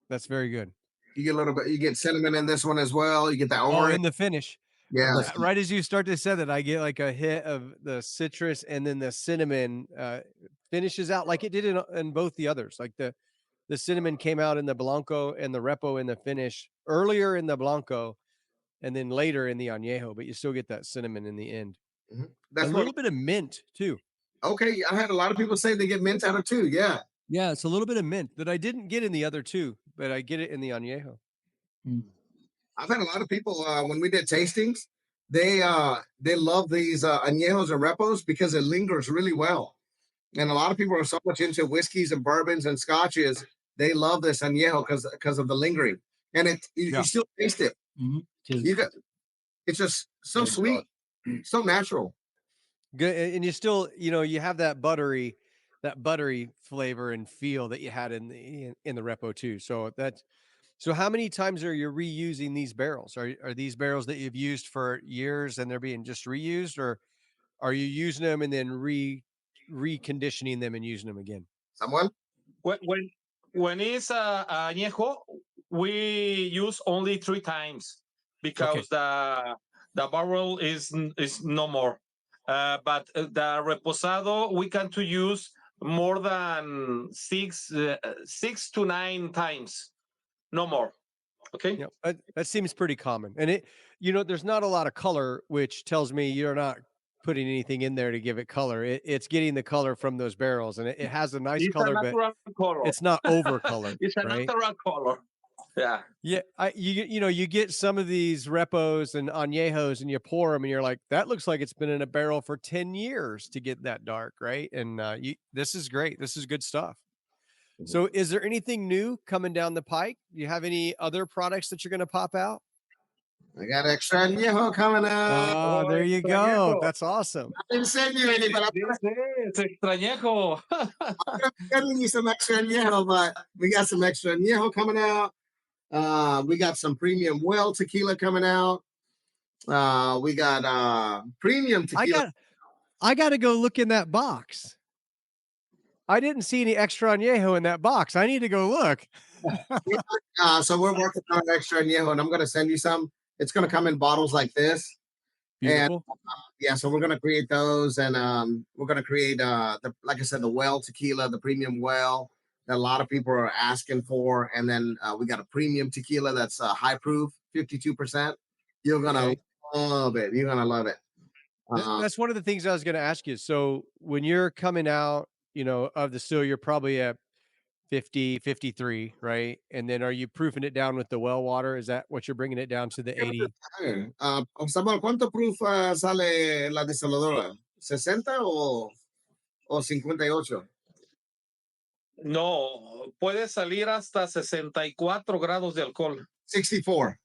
S1: That's very good.
S2: You get a little bit. You get cinnamon in this one as well. You get that orange.
S1: In the finish.
S2: Yeah.
S1: Right as you start to say that, I get like a hit of the citrus, and then the cinnamon finishes out like it did in both the others. Like the cinnamon came out in the Blanco and the Repo in the finish, earlier in the Blanco and then later in the Añejo, but you still get that cinnamon in the end.
S2: That's
S1: a little bit of mint too.
S2: Okay, I had a lot of people say they get mint out of too. Yeah.
S1: Yeah, it's a little bit of mint that I didn't get in the other two, but I get it in the Añejo.
S2: I've had a lot of people when we did tastings, they love these añejos and repos because it lingers really well. And a lot of people are so much into whiskeys and bourbons and scotches, they love this añejo because of the lingering. And you still taste it. You got, it's just so sweet, so natural.
S1: Good, and you still, you have that buttery flavor and feel that you had in the Repo too. So how many times are you reusing these barrels? Are these barrels that you've used for years and they're being just reused, or are you using them and then reconditioning them and using them again?
S2: Someone?
S4: When it's añejo, we use only 3 times because the barrel is no more. But the reposado we can to use more than 6 to 9 times, no more. Okay.
S1: Yeah, that seems pretty common. And there's not a lot of color, which tells me you're not putting anything in there to give it color. It's getting the color from those barrels, and it has a nice color, but it's not over colored.
S4: It's a
S1: right?
S4: natural color. Yeah.
S1: Yeah. You get some of these repos and añejos and you pour them and you're like, that looks like it's been in a barrel for 10 years to get that dark. Right. And this is great. This is good stuff. So is there anything new coming down the pike? Do you have any other products that you're going to pop out?
S2: I got extra añejo coming out.
S1: Oh, there you go. That's awesome.
S2: I didn't send you any, but
S4: It's extra añejo.
S2: I'm sending you some extra añejo, but we got some extra añejo coming out. We got some premium well tequila coming out. We got premium tequila.
S1: I got to go look in that box. I didn't see any extra añejo in that box. I need to go look.
S2: So we're working on extra añejo, and I'm going to send you some. It's going to come in bottles like this.
S1: Beautiful.
S2: And so we're going to create those, and we're going to create like I said, the well tequila, the premium well that a lot of people are asking for, and then we got a premium tequila that's high proof, 52%. You're gonna love it. You're gonna love it.
S1: That's one of the things I was going to ask you. So when you're coming out, of the still, you're probably at 50, 53, right? And then are you proofing it down with the well water? Is that what you're bringing it down to the 80?
S2: Samuel, ¿cuánto proof sale la desaladora? ¿60 o 58?
S4: No, puede salir hasta 64 grados de alcohol.
S2: 64.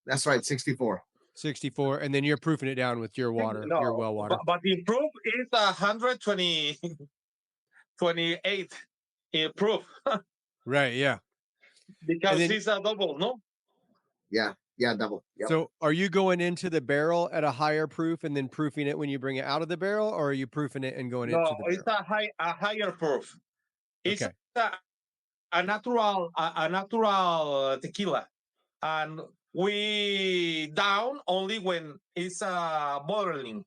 S2: That's right, 64.
S1: 64, and then you're proofing it down with your water, your well water.
S4: But the proof is 128 in proof.
S1: Right, yeah.
S4: Because it's a double, no?
S2: Yeah, double. Yep.
S1: So are you going into the barrel at a higher proof and then proofing it when you bring it out of the barrel, or are you proofing it and going into the barrel?
S4: No, it's a higher proof. It's a natural tequila. And we down only when it's bottling.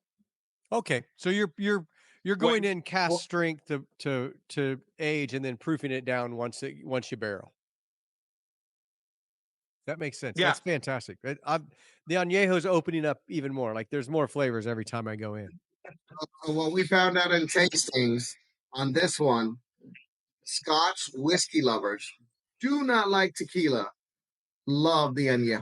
S1: Okay, so you're going
S4: When
S1: in cast strength to age and then proofing it down once you barrel. That makes sense.
S4: yeah,
S1: That's fantastic. The añejo is opening up even more. Like there's more flavors every time I go in.
S2: So what we found out in tastings on this one, Scotch whiskey lovers do not like tequila. Love the añejo.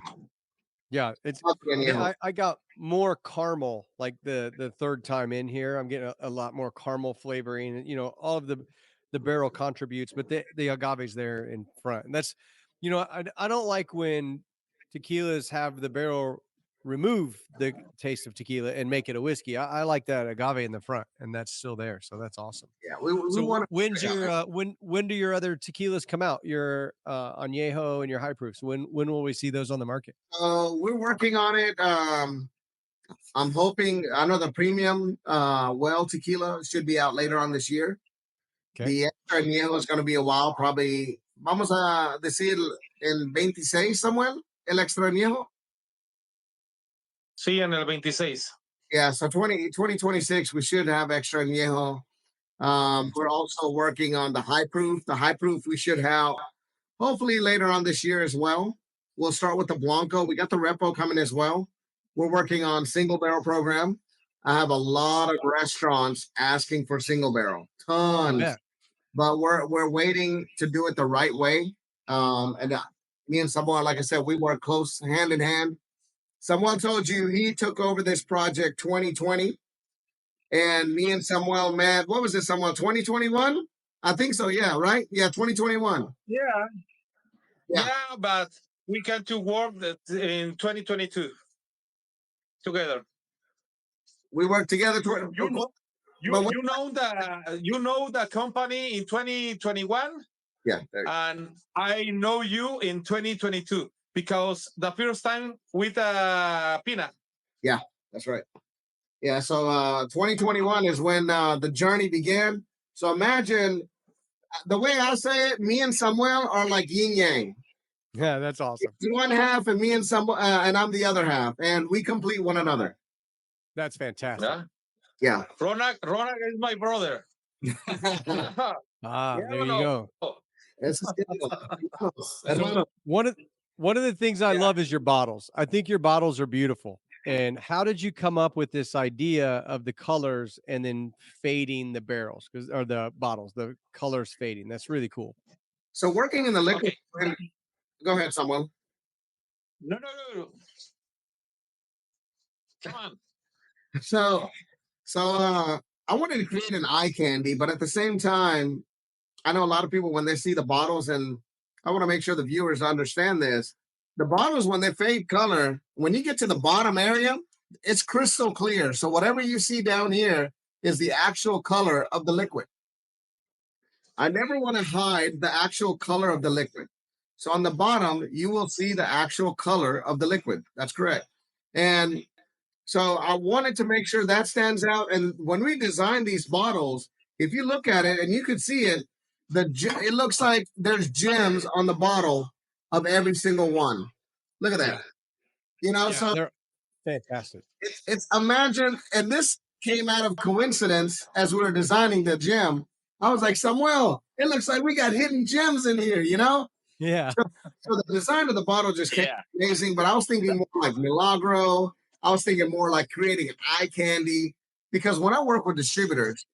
S1: Yeah, it's
S2: Love the añejo.
S1: I got more caramel like the third time in here. I'm getting a lot more caramel flavoring. And, all of the barrel contributes, but the agave's there in front, and that's I don't like when tequilas have the barrel remove the taste of tequila and make it a whiskey. I like that agave in the front, and that's still there, so that's awesome.
S2: Yeah, we
S1: So
S2: want
S1: when's your when do your other tequilas come out? Your añejo and your high proofs. When will we see those on the market?
S2: we're working on it. I'm hoping. I know the premium well tequila should be out later on this year.
S1: Okay.
S2: The extra añejo is going to be a while. Probably vamos a decir el 26 somewhere. El extra añejo.
S4: sí, en el 26.
S2: Yeah, so 2026 we should have extra añejo. We're also working on the high proof. The high proof we should have hopefully later on this year as well. We'll start with the Blanco. We got the Repo coming as well. We're working on single barrel program. I have a lot of restaurants asking for single barrel, tons.
S1: Yeah.
S2: But we're waiting to do it the right way. And me and someone, like I said, we work close hand in hand. Someone told you he took over this project 2020, and me and Samuel met. What was it, Samuel? 2021? I think so. Yeah, right. Yeah, 2021.
S4: Yeah.
S2: Yeah.
S4: Yeah, but we can to work in 2022 together.
S2: We worked together.
S4: You know the company in 2021,
S2: Yeah.
S4: and I know you in 2022 because the first time with Pina.
S2: Yeah, that's right. Yeah, so 2021 is when the journey began. So imagine the way I say it, me and Samuel are like yin yang.
S1: Yeah, that's awesome.
S2: He's one half, and me and Samuel, and I'm the other half, and we complete one another.
S1: That's fantastic.
S4: Yeah.
S2: Yeah.
S4: Ronak is my brother.
S1: There you go. One of the things I love is your bottles. I think your bottles are beautiful. And how did you come up with this idea of the colors and then fading the barrels or the bottles, the colors fading? That's really cool.
S2: So working in the liquid. Okay. Go ahead, Samuel.
S4: No. Come on.
S2: So I wanted to create an eye candy, but at the same time, I know a lot of people when they see the bottles, and I want to make sure the viewers understand this. The bottles, when they fade color, when you get to the bottom area, it's crystal clear. So whatever you see down here is the actual color of the liquid. I never want to hide the actual color of the liquid. So on the bottom, you will see the actual color of the liquid. That's correct. And so I wanted to make sure that stands out. And when we designed these bottles, if you look at it and you can see it, it looks like there's gems on the bottle of every single one. Look at that. So
S1: they're fantastic.
S2: It's imagine, and this came out of coincidence as we were designing the gem. I was like, Samuel, it looks like we got hidden gems in here,
S1: Yeah.
S2: So the design of the bottle just came amazing, but I was thinking more like Milagro. I was thinking more like creating an eye candy, because when I work with distributors,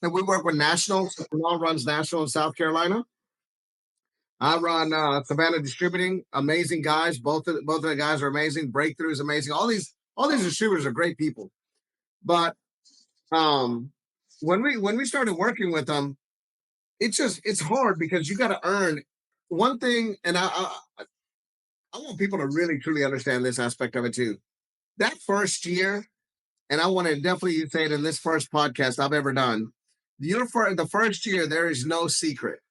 S2: and we work with National, so Ronald runs National in South Carolina. I run Savannah Distributing, amazing guys. Both of the guys are amazing. Breakthrough is amazing. All these distributors are great people. But when we started working with them, it's hard because you got to earn one thing, and I want people to really truly understand this aspect of it too. That first year, and I want to definitely say it in this first podcast I've ever done. The first year, there is no secret.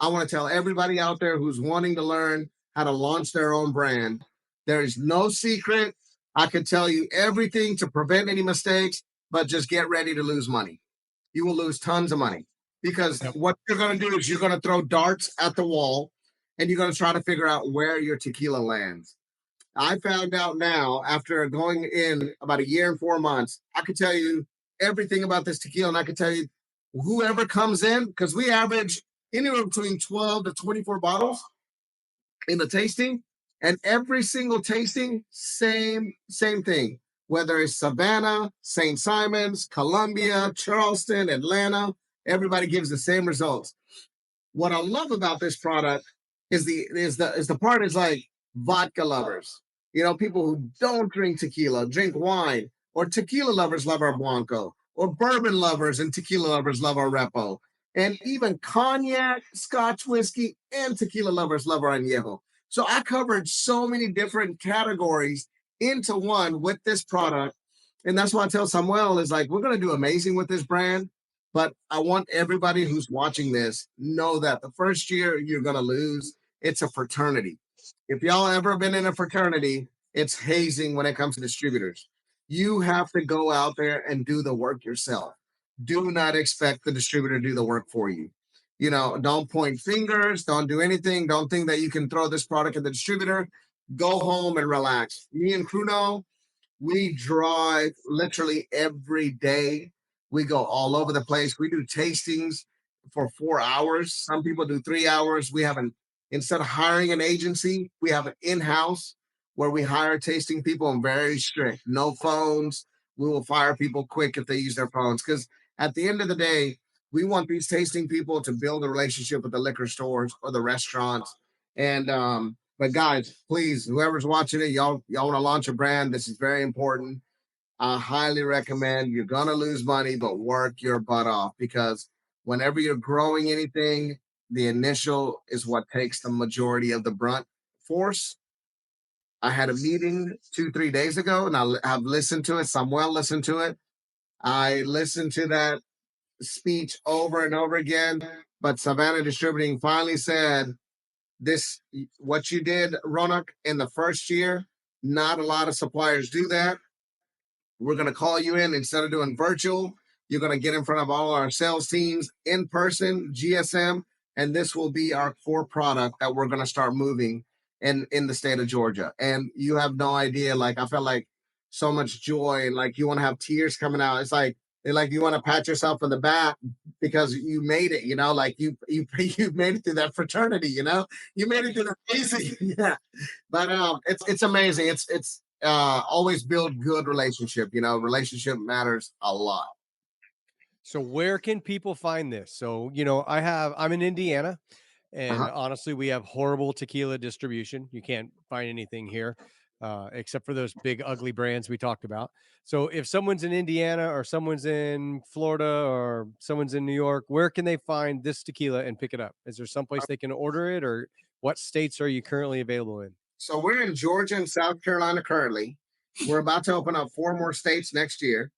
S2: I want to tell everybody out there who's wanting to learn how to launch their own brand, there is no secret. I can tell you everything to prevent any mistakes, but just get ready to lose money. You will lose tons of money, because what you're going to do is you're going to throw darts at the wall, and you're going to try to figure out where your tequila lands. I found out now after going in about a year and 4 months, I could tell you everything about this tequila, and I could tell you whoever comes in, because we average anywhere between 12 to 24 bottles in the tasting, and every single tasting, same thing. Whether it's Savannah, St. Simons, Columbia, Charleston, Atlanta, everybody gives the same results. What I love about this product is the part is like vodka lovers. People who don't drink tequila, drink wine, or tequila lovers love our Blanco, or bourbon lovers and tequila lovers love our Repo. And even cognac, Scotch whiskey, and tequila lovers love our Añejo. So I covered so many different categories into one with this product. And that's why I tell Samuel is like, we're going to do amazing with this brand. But I want everybody who's watching this know that the first year you're going to lose. It's a fraternity. If y'all ever been in a fraternity, it's hazing when it comes to distributors. You have to go out there and do the work yourself. Do not expect the distributor to do the work for you. Don't point fingers. Don't do anything. Don't think that you can throw this product at the distributor. Go home and relax. Me and Kruno, we drive literally every day. We go all over the place. We do tastings for 4 hours. Some people do 3 hours. Instead of hiring an agency, we have an in-house where we hire tasting people and very strict. No phones. We will fire people quick if they use their phones. Because at the end of the day, we want these tasting people to build a relationship with the liquor stores or the restaurants. But guys, please, whoever's watching it, y'all want to launch a brand. This is very important. I highly recommend. You're gonna lose money, but work your butt off, because whenever you're growing anything, the initial is what takes the majority of the brunt force. I had a meeting 2-3 days ago, and I've listened to it. Samuel listened to it. I listened to that speech over and over again. But Savannah Distributing finally said, this, what you did, Ronak, in the first year, not a lot of suppliers do that. We're going to call you in instead of doing virtual. You're going to get in front of all our sales teams in person, GSM, and this will be our core product that we're going to start moving in the state of Georgia. And you have no idea, like, I felt like so much joy, like you want to have tears coming out. It's like you want to pat yourself on the back because you made it, like you made it through that fraternity, you made it through the basic. Yeah. But it's amazing. It's always build good relationship. Relationship matters a lot.
S1: So where can people find this? So, I'm in Indiana, and honestly, we have horrible tequila distribution. You can't find anything here, except for those big, ugly brands we talked about. So if someone's in Indiana or someone's in Florida or someone's in New York, where can they find this tequila and pick it up? Is there someplace they can order it, or what states are you currently available in?
S2: So we're in Georgia and South Carolina currently. We're about to open up 4 more states next year.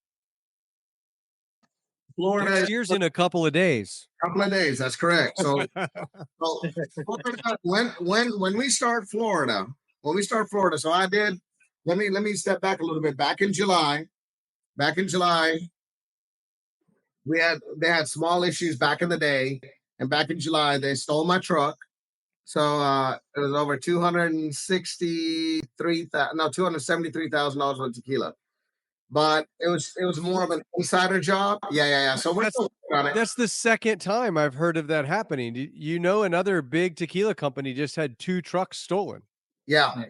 S2: Florida
S1: Next year's in a couple of days.
S2: That's correct. So, when we start Florida, so I did. Let me step back a little bit. Back in July, they had small issues back in the day, and back in July they stole my truck. So it was over $273,000 worth of tequila. But it was more of an insider job. Yeah. So we're still on it.
S1: That's the second time I've heard of that happening. Another big tequila company just had 2 trucks stolen.
S2: Yeah.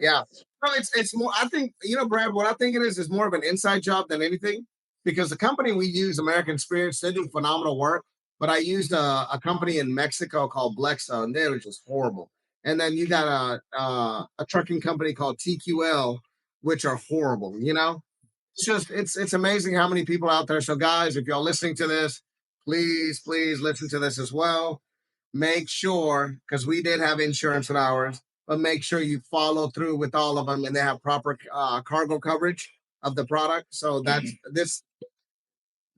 S2: No, it's more. I think Brad. What I think it is more of an inside job than anything, because the company we use, American Spirits, they do phenomenal work. But I used a company in Mexico called Blanco, and they were just horrible. And then you got a trucking company called TQL, which are horrible. It's amazing how many people out there. So guys, if y'all listening to this, please listen to this as well. Make sure, because we did have insurance in ours, but make sure you follow through with all of them, and they have proper cargo coverage of the product. So that's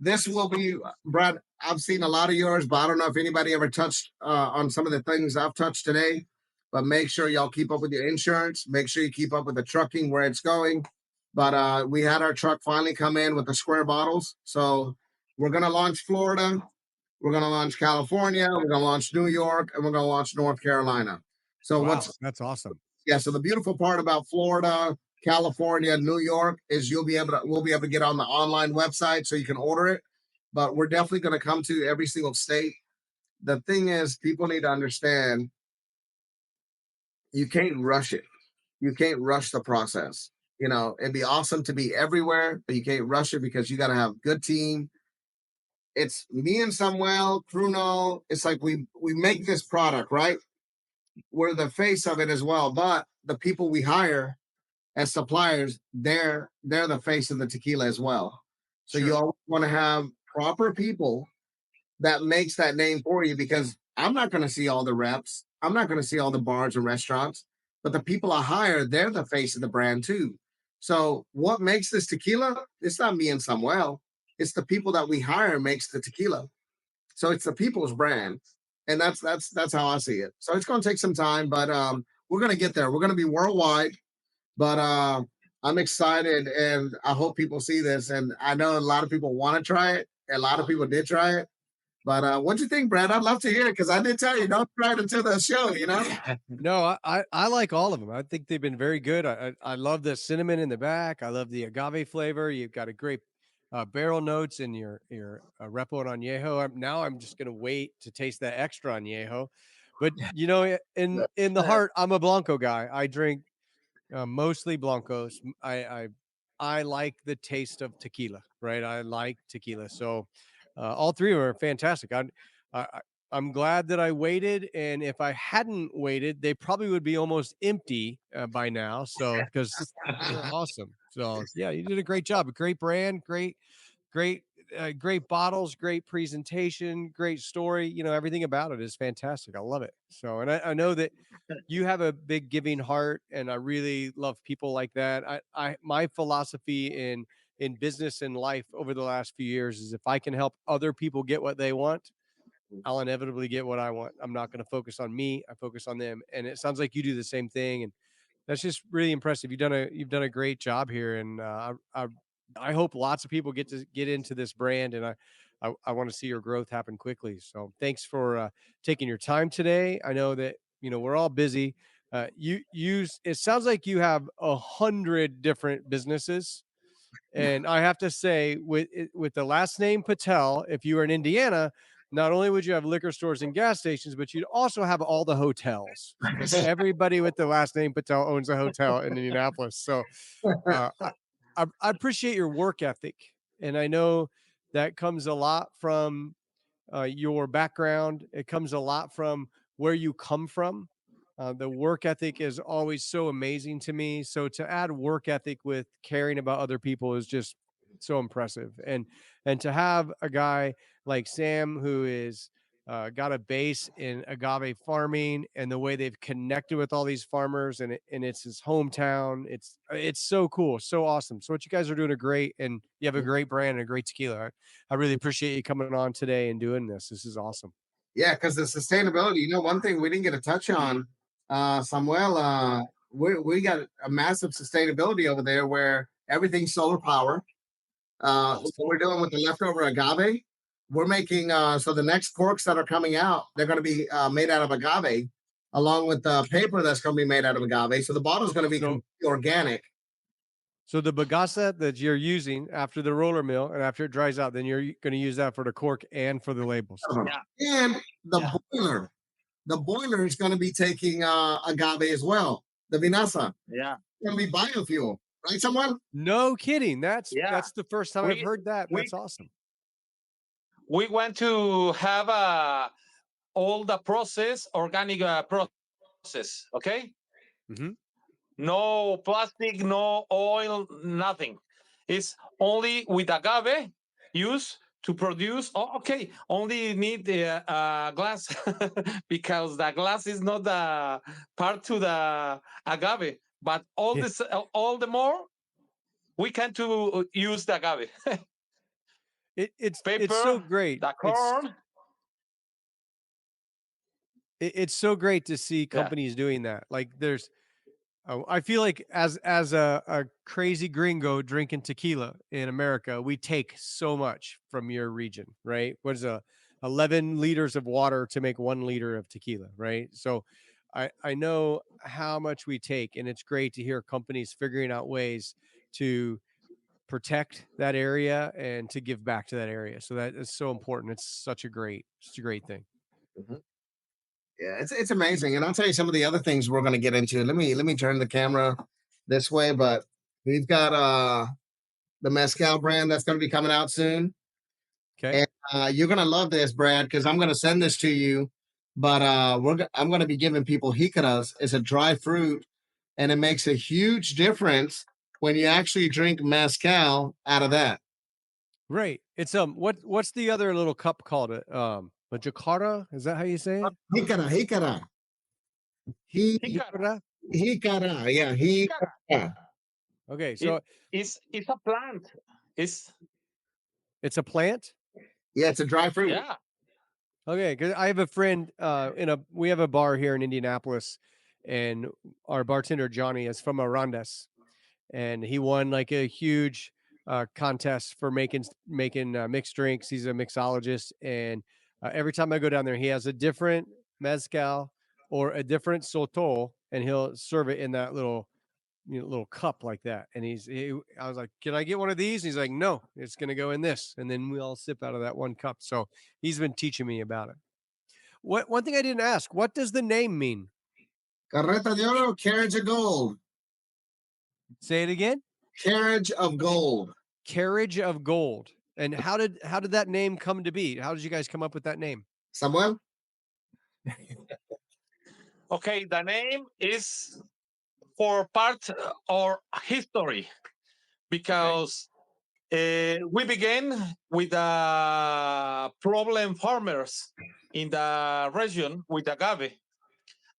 S2: this will be, Brad, I've seen a lot of yours, but I don't know if anybody ever touched on some of the things I've touched today. But make sure y'all keep up with your insurance. Make sure you keep up with the trucking, where it's going. But we had our truck finally come in with the square bottles. So we're going to launch Florida. We're going to launch California. We're going to launch New York. And we're going to launch North Carolina. So
S1: wow, that's awesome.
S2: Yeah. So the beautiful part about Florida, California, New York is we'll be able to get on the online website so you can order it. But we're definitely going to come to every single state. The thing is, people need to understand you can't rush it. You can't rush the process. It'd be awesome to be everywhere, but you can't rush it because you got to have good team. It's me and Samuel, Bruno. It's like we make this product, right? We're the face of it as well, but the people we hire as suppliers, they're the face of the tequila as well. So you always want to have proper people that makes that name for you, because I'm not going to see all the reps. I'm not going to see all the bars and restaurants, but the people I hire, they're the face of the brand too. So what makes this tequila? It's not me and Samuel. It's the people that we hire makes the tequila. So it's the people's brand. And that's how I see it. So it's going to take some time, but we're going to get there. We're going to be worldwide, but I'm excited and I hope people see this. And I know a lot of people want to try it. A lot of people did try it. But what do you think, Brad? I'd love to hear it because I did tell you don't try it until the show.
S1: No, I like all of them. I think they've been very good. I love the cinnamon in the back. I love the agave flavor. You've got a great barrel notes in your Repo and Añejo. Now I'm just gonna wait to taste that extra Añejo. But in the heart, I'm a Blanco guy. I drink mostly Blancos. I like the taste of tequila, right? I like tequila. So all three of them are fantastic. I, I'm glad that I waited. And if I hadn't waited, they probably would be almost empty by now. So, because they're awesome. So, yeah, you did a great job. A great brand, great, great bottles, great presentation, great story. Everything about it is fantastic. I love it. So, and I know that you have a big giving heart, and I really love people like that. My philosophy in business and life over the last few years is if I can help other people get what they want, I'll inevitably get what I want. I'm not going to focus on me. I focus on them. And it sounds like you do the same thing. And that's just really impressive. You've done a great job here. And I hope lots of people get to get into this brand. And I want to see your growth happen quickly. So thanks for taking your time today. I know that, we're all busy. It sounds like you have 100 different businesses. And I have to say, with the last name Patel, if you were in Indiana, not only would you have liquor stores and gas stations, but you'd also have all the hotels, because everybody with the last name Patel owns a hotel in Indianapolis. So I appreciate your work ethic, and I know that comes a lot from your background. It comes a lot from where you come from. The work ethic is always so amazing to me. So to add work ethic with caring about other people is just so impressive. And to have a guy like Sam who is got a base in agave farming and the way they've connected with all these farmers, and it's his hometown. It's so cool, so awesome. So what you guys are doing are great, and you have a great brand and a great tequila. I really appreciate you coming on today and doing this. This is awesome.
S2: Yeah, because the sustainability, one thing we didn't get a touch on, Samuel, we got a massive sustainability over there where everything's solar power. What we're doing with the leftover agave, we're making, so the next corks that are coming out, they're going to be made out of agave, along with the paper that's going to be made out of agave. So the bottle is going to be completely organic.
S1: So the bagassa that you're using after the roller mill and after it dries out, then you're going to use that for the cork and for the labels.
S2: Yeah. And the boiler is going to be taking agave as well. The vinasa.
S5: Yeah.
S2: It's going to be biofuel, right? Someone?
S1: No kidding. That's
S5: Yeah.
S1: the first time I've heard that. That's awesome.
S5: We want to have all the process, organic process. Okay.
S1: Mm-hmm.
S5: No plastic, no oil, nothing. It's only with agave use to produce. Oh, okay, only need the glass because the glass is not the part to the agave. But all this, all the more, we can to use the agave.
S1: It's
S5: paper,
S1: so great.
S5: The corn.
S1: It's so great to see companies doing that. Like I feel like as a crazy gringo drinking tequila in America, we take so much from your region, right? What is 11 liters of water to make 1 liter of tequila, right? So I know how much we take, and it's great to hear companies figuring out ways to protect that area and to give back to that area. So that is so important. It's such a great thing.
S2: Mhm. Yeah, it's amazing. And I'll tell you some of the other things we're going to get into. Let me turn the camera this way, but we've got the mezcal brand that's going to be coming out soon.
S1: Okay.
S2: And you're going to love this, Brad, because I'm going to send this to you. But I'm going to be giving people jicaras. It's a dry fruit, and it makes a huge difference when you actually drink mezcal out of that.
S1: Right. It's what's the other little cup called? A jacara? Is that how you say it?
S2: Jicara.
S5: Jicara.
S2: Jicara. Yeah, jicara.
S1: Okay,
S5: It,
S1: so
S5: it's a plant. It's
S1: it's a plant.
S2: Yeah, it's a dry fruit.
S5: yeah.
S1: Okay, because I have a friend we have a bar here in Indianapolis, and our bartender Johnny is from Arandas, and he won like a huge contest for making mixed drinks. He's a mixologist, and every time I go down there, he has a different mezcal or a different soto, and he'll serve it in that little cup like that. And I was like, "Can I get one of these?" And he's like, "No, it's gonna go in this," and then we all sip out of that one cup. So he's been teaching me about it. What one thing I didn't ask, what does the name mean?
S2: Carreta de Oro, carriage of gold.
S1: Say it again.
S2: Carriage of gold.
S1: Carriage of Gold. And how did that name come to be? How did you guys come up with that name?
S2: Samuel?
S5: Okay, the name is for part or history because we began with problem farmers in the region with agave,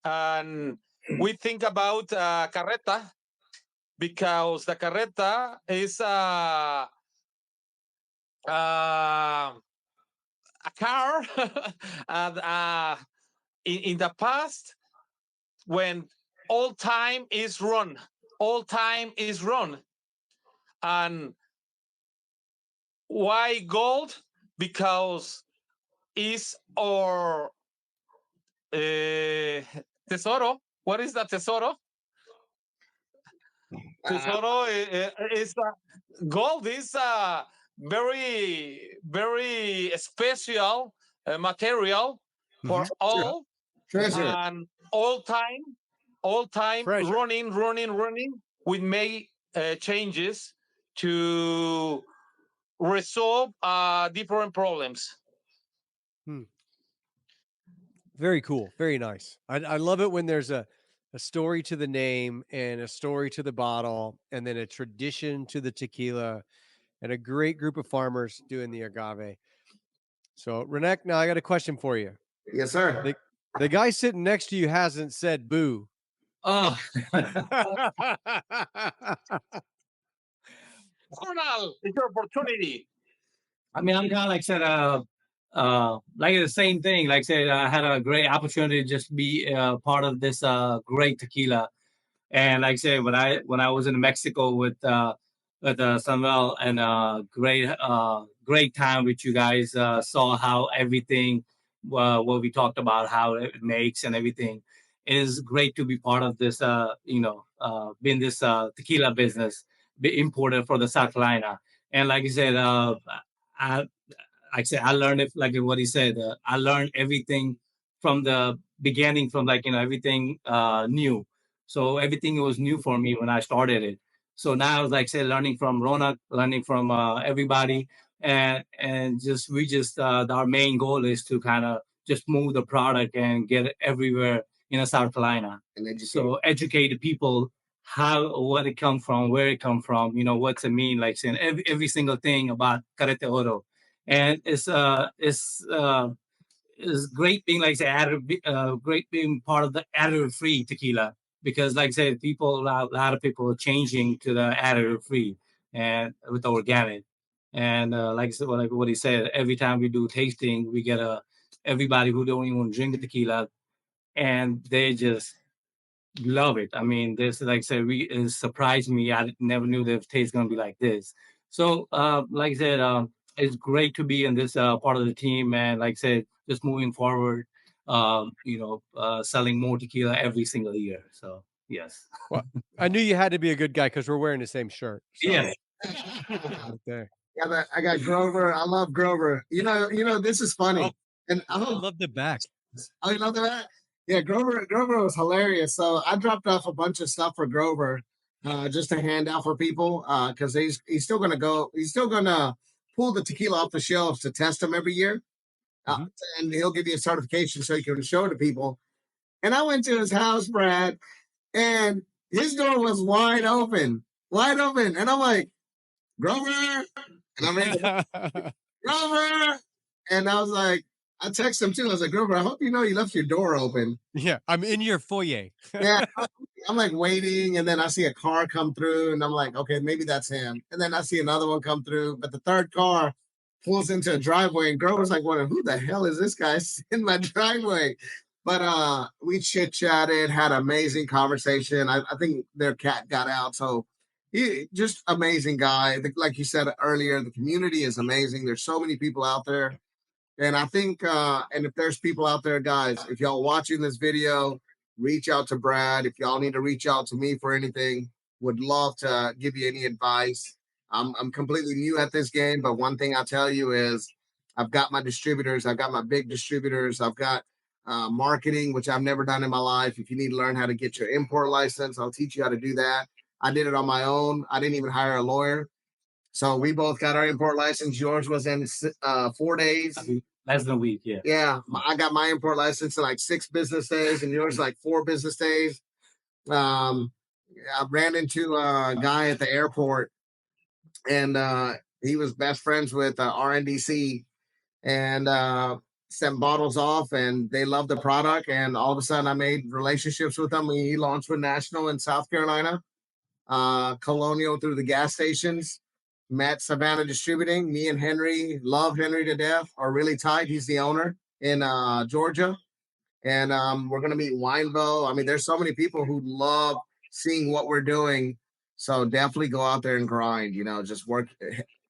S5: and we think about carreta because the carreta is a car and in the past when all time is run and why gold because is our tesoro. What is the tesoro? Tesoro is gold is a very special material for
S1: Mhm.
S5: all
S2: Treasure.
S5: and all time
S1: Treasure.
S5: running. We make changes to resolve different problems.
S1: Hmm. Very cool. Very nice. I love it when there's a story to the name and a story to the bottle, and then a tradition to the tequila, and a great group of farmers doing the agave. So, Renek, now I got a question for you.
S2: Yes, sir.
S1: The guy sitting next to you hasn't said boo.
S3: Oh,
S5: Ronald, it's your opportunity.
S3: I mean, I'm kind of like said, like the same thing. Like I said, I had a great opportunity to just be part of this great tequila. And like I said, when I was in Mexico with Samuel and great time with you guys, saw how everything what we talked about, how it makes and everything. It is great to be part of this, being this tequila business, be imported for the South Carolina. And like I said, I like I said, I learned it like what he said. I learned everything from the beginning, from like everything new. So everything was new for me when I started it. So now I was like say learning from Ronak, learning from everybody, and just we just our main goal is to kind of just move the product and get it everywhere in South Carolina.
S2: And educate.
S3: So educate the people how what it come from, where it come from, what's it mean, like saying every single thing about Carreta de Oro, and it's great being like say great being part of the additive free tequila because like I said, a lot of people are changing to the additive free and with the organic, and like I said, like what he said, every time we do tasting, we get everybody who don't even drink the tequila, and they just love it. I mean, this like I said, it surprised me. I never knew the taste gonna be like this. So, like I said, it's great to be in this part of the team, and like I said, just moving forward. selling more tequila every single year. So yes.
S1: Well, I knew you had to be a good guy because we're wearing the same shirt. So,
S3: Yes.
S1: right there.
S2: I got Grover. I love Grover. This is funny.
S1: Oh,
S2: And
S1: I love the back.
S2: you love that? Yeah, Grover was hilarious. So I dropped off a bunch of stuff for Grover, just to hand out for people, because he's still gonna pull the tequila off the shelves to test them every year,
S1: Mhm.
S2: and he'll give you a certification so you can show it to people. And I went to his house, Brad, and his door was wide open, and I'm like, Grover, and I'm like, Grover, and I was like, I texted him too. I was like, Grover, I hope you know you left your door open.
S1: Yeah, I'm in your foyer.
S2: Yeah, I'm like waiting, and then I see a car come through, and I'm like, okay, maybe that's him. And then I see another one come through, but the third car pulls into a driveway, and Grover's like, wondering, who the hell is this guy in my driveway? But we chit chatted, had an amazing conversation. I think their cat got out, so he just amazing guy. Like you said earlier, the community is amazing. There's so many people out there. And I think, and if there's people out there, guys, if y'all watching this video, reach out to Brad. If y'all need to reach out to me for anything, would love to give you any advice. I'm completely new at this game, but one thing I'll tell you is I've got my distributors. I've got my big distributors. I've got marketing, which I've never done in my life. If you need to learn how to get your import license, I'll teach you how to do that. I did it on my own. I didn't even hire a lawyer. So we both got our import license. Yours was in 4 days.
S3: Less than a week, yeah.
S2: Yeah, I got my import license in like 6 business days, and yours like 4 business days. I ran into a guy at the airport, and he was best friends with RNDC, and sent bottles off, and they loved the product. And all of a sudden, I made relationships with them. He launched with National in South Carolina, Colonial through the gas stations. Met Savannah Distributing. Me and Henry love Henry to death. Are really tight. He's the owner in Georgia, and we're gonna meet Wineville. I mean, there's so many people who love seeing what we're doing. So definitely go out there and grind. Just work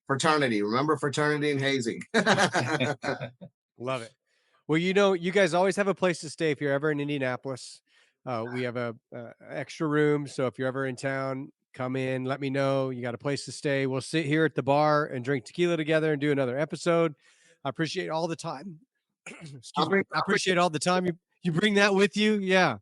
S2: fraternity. Remember fraternity and hazing.
S1: Love it. Well, you guys always have a place to stay if you're ever in Indianapolis. We have a extra room, so if you're ever in town, come in, let me know. You got a place to stay. We'll sit here at the bar and drink tequila together and do another episode. I appreciate all the time. Excuse me. I appreciate all the time you bring that with you. Yeah.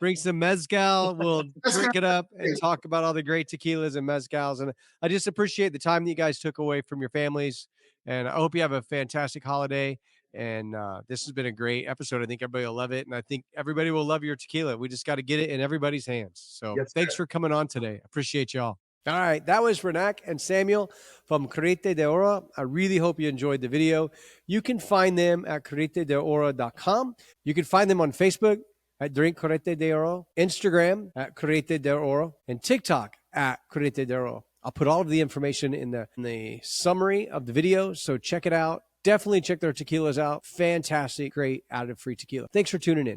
S1: Bring some mezcal. We'll drink it up and talk about all the great tequilas and mezcals. And I just appreciate the time that you guys took away from your families. And I hope you have a fantastic holiday. And this has been a great episode. I think everybody will love it. And I think everybody will love your tequila. We just got to get it in everybody's hands. So thanks for coming on today. Appreciate y'all. All right. That was Ronak and Samuel from Carreta de Oro. I really hope you enjoyed the video. You can find them at carretadeoro.com. You can find them on Facebook at Drink Carreta de Oro, Instagram at Carreta de Oro, and TikTok at Carreta de Oro. I'll put all of the information in the summary of the video, so check it out. Definitely check their tequilas out. Fantastic, great, additive-free tequila. Thanks for tuning in.